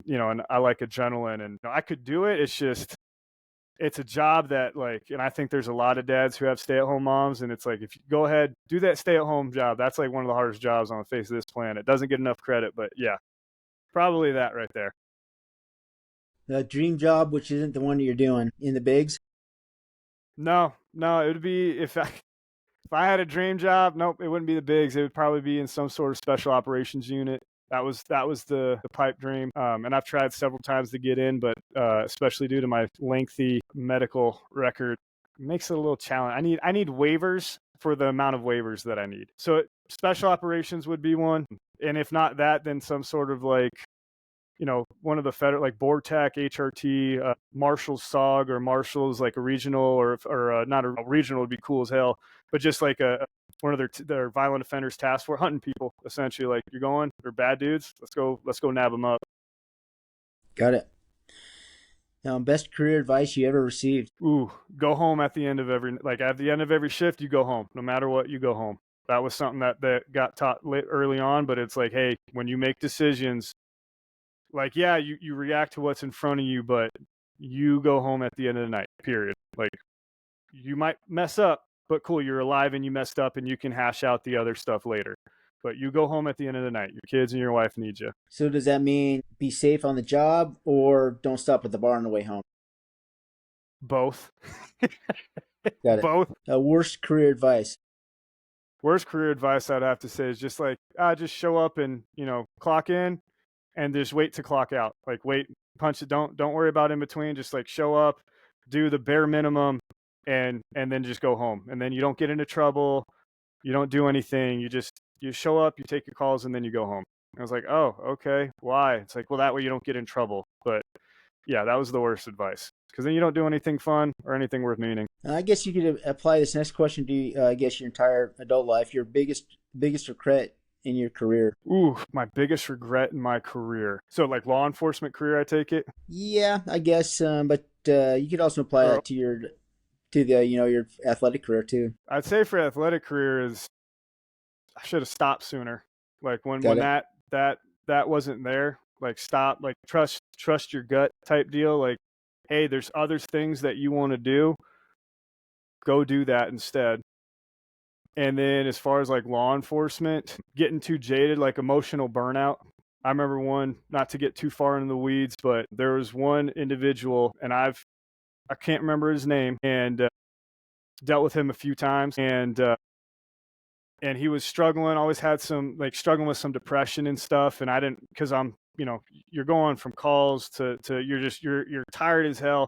Speaker 2: and I like adrenaline, and I could do it. It's just, it's a job that, like, and I think there's a lot of dads who have stay-at-home moms, and it's like, if you go ahead, do that stay-at-home job, that's like one of the hardest jobs on the face of this planet. It doesn't get enough credit, but yeah, probably that right there.
Speaker 1: The dream job, which isn't the one that you're doing in the bigs.
Speaker 2: No, no, it would be if I had a dream job, nope, it wouldn't be the bigs. It would probably be in some sort of special operations unit. That was the pipe dream, and I've tried several times to get in, but especially due to my lengthy medical record, it makes it a little challenging. I need waivers for the amount of waivers that I need. So special operations would be one, and if not that, then some sort of like, one of the federal, like BORTAC, HRT, Marshals SOG, or Marshals, like a regional, or not a regional would be cool as hell, but just like one of their violent offenders task force, hunting people, essentially. Like, you're going, they're bad dudes, let's go nab them up.
Speaker 1: Got it. Best career advice you ever received?
Speaker 2: Ooh, go home at the end of every shift. You go home, no matter what. You go home. That was something that got taught early on, but it's like, hey, when you make decisions, like, yeah, you react to what's in front of you, but you go home at the end of the night, period. Like, you might mess up, but cool, you're alive and you messed up, and you can hash out the other stuff later. But you go home at the end of the night. Your kids and your wife need you.
Speaker 1: So does that mean be safe on the job or don't stop at the bar on the way home?
Speaker 2: Both.
Speaker 1: Got it.
Speaker 2: Both.
Speaker 1: Worst career advice?
Speaker 2: Worst career advice I'd have to say is just like, just show up and, clock in, and just wait to clock out. Like, wait, punch it. Don't worry about in between. Just like show up, do the bare minimum, and then just go home. And then you don't get into trouble. You don't do anything. You show up, you take your calls, and then you go home. I was like, oh, okay. Why? It's like, well, that way you don't get in trouble. But yeah, that was the worst advice, because then you don't do anything fun or anything worth meaning.
Speaker 1: I guess you could apply this next question to, I guess, your entire adult life. Your biggest regret in your career?
Speaker 2: Ooh, my biggest regret in my career. So, like, law enforcement career, I take it?
Speaker 1: Yeah, I guess. But you could also apply that to the your athletic career too.
Speaker 2: I'd say for athletic career is, I should have stopped sooner. Like, when
Speaker 1: Got it.
Speaker 2: that wasn't there. Like, stop. Like, trust your gut type deal. Like, hey, there's other things that you want to do. Go do that instead. And then as far as like law enforcement, getting too jaded, like emotional burnout. I remember one, not to get too far into the weeds, but there was one individual, and I can't remember his name, and dealt with him a few times, and he was struggling, always had struggling with some depression and stuff. And I didn't, because I'm, you're going from calls to you're tired as hell.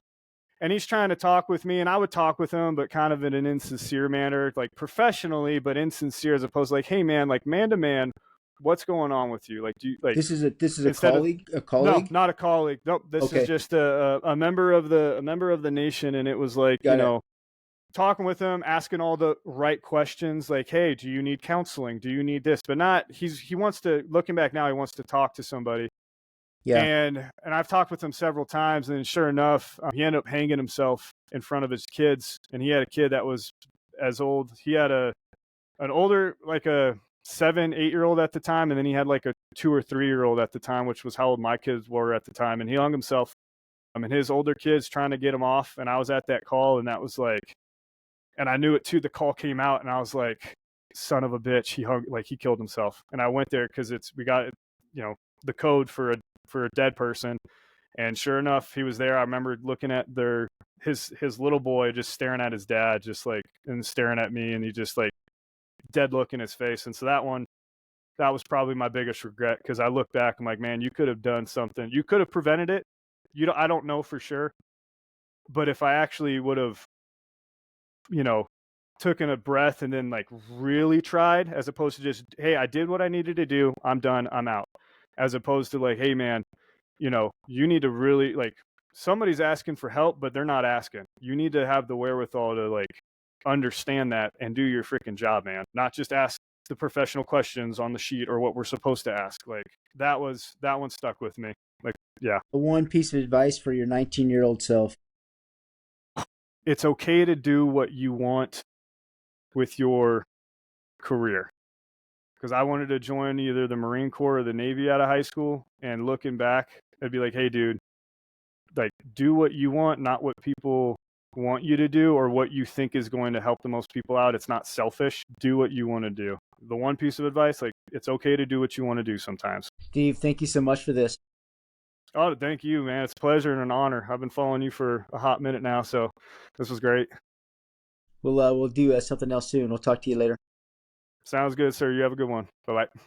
Speaker 2: And he's trying to talk with me, and I would talk with him, but kind of in an insincere manner, like professionally, but insincere, as opposed to like, hey man, like man to man, what's going on with you? Like, do you like,
Speaker 1: this is a colleague? A
Speaker 2: no,
Speaker 1: colleague?
Speaker 2: not a colleague. Nope. This
Speaker 1: Okay.
Speaker 2: is just a member of the nation. And it was like,
Speaker 1: Got it.
Speaker 2: talking with him, asking all the right questions, like, hey, do you need counseling? Do you need this? But not, he wants to, looking back now, he wants to talk to somebody.
Speaker 1: Yeah.
Speaker 2: And I've talked with him several times, and sure enough, he ended up hanging himself in front of his kids. And he had a kid that was as old. He had an older, like a 7-8-year-old at the time, and then he had like a 2 or 3-year-old at the time, which was how old my kids were at the time. And he hung himself. And his older kids trying to get him off, and I was at that call, and that was like, and I knew it too. The call came out, and I was like, son of a bitch, he killed himself. And I went there because we got the code for a dead person. And sure enough, he was there. I remember looking at his little boy just staring at his dad, just like, and staring at me, and he just like dead look in his face. And so that was probably my biggest regret, because I look back, I'm like, man, you could have done something. You could have prevented it. I don't know for sure, but if I actually would have, taken a breath and then like really tried, as opposed to just, hey, I did what I needed to do, I'm done, I'm out. As opposed to like, hey man, you need to really, like, somebody's asking for help, but they're not asking. You need to have the wherewithal to like understand that and do your freaking job, man. Not just ask the professional questions on the sheet or what we're supposed to ask. Like, that one stuck with me. Like, yeah,
Speaker 1: The one piece of advice for your 19-year-old self.
Speaker 2: it's okay to do what you want with your career. Because I wanted to join either the Marine Corps or the Navy out of high school. And looking back, I'd be like, hey, dude, like, do what you want, not what people want you to do or what you think is going to help the most people out. It's not selfish. Do what you want to do. The one piece of advice, like, it's okay to do what you want to do sometimes.
Speaker 1: Steve, thank you so much for this.
Speaker 2: Oh, thank you, man. It's a pleasure and an honor. I've been following you for a hot minute now, so this was great.
Speaker 1: We'll do something else soon. We'll talk to you later.
Speaker 2: Sounds good, sir. You have a good one. Bye bye.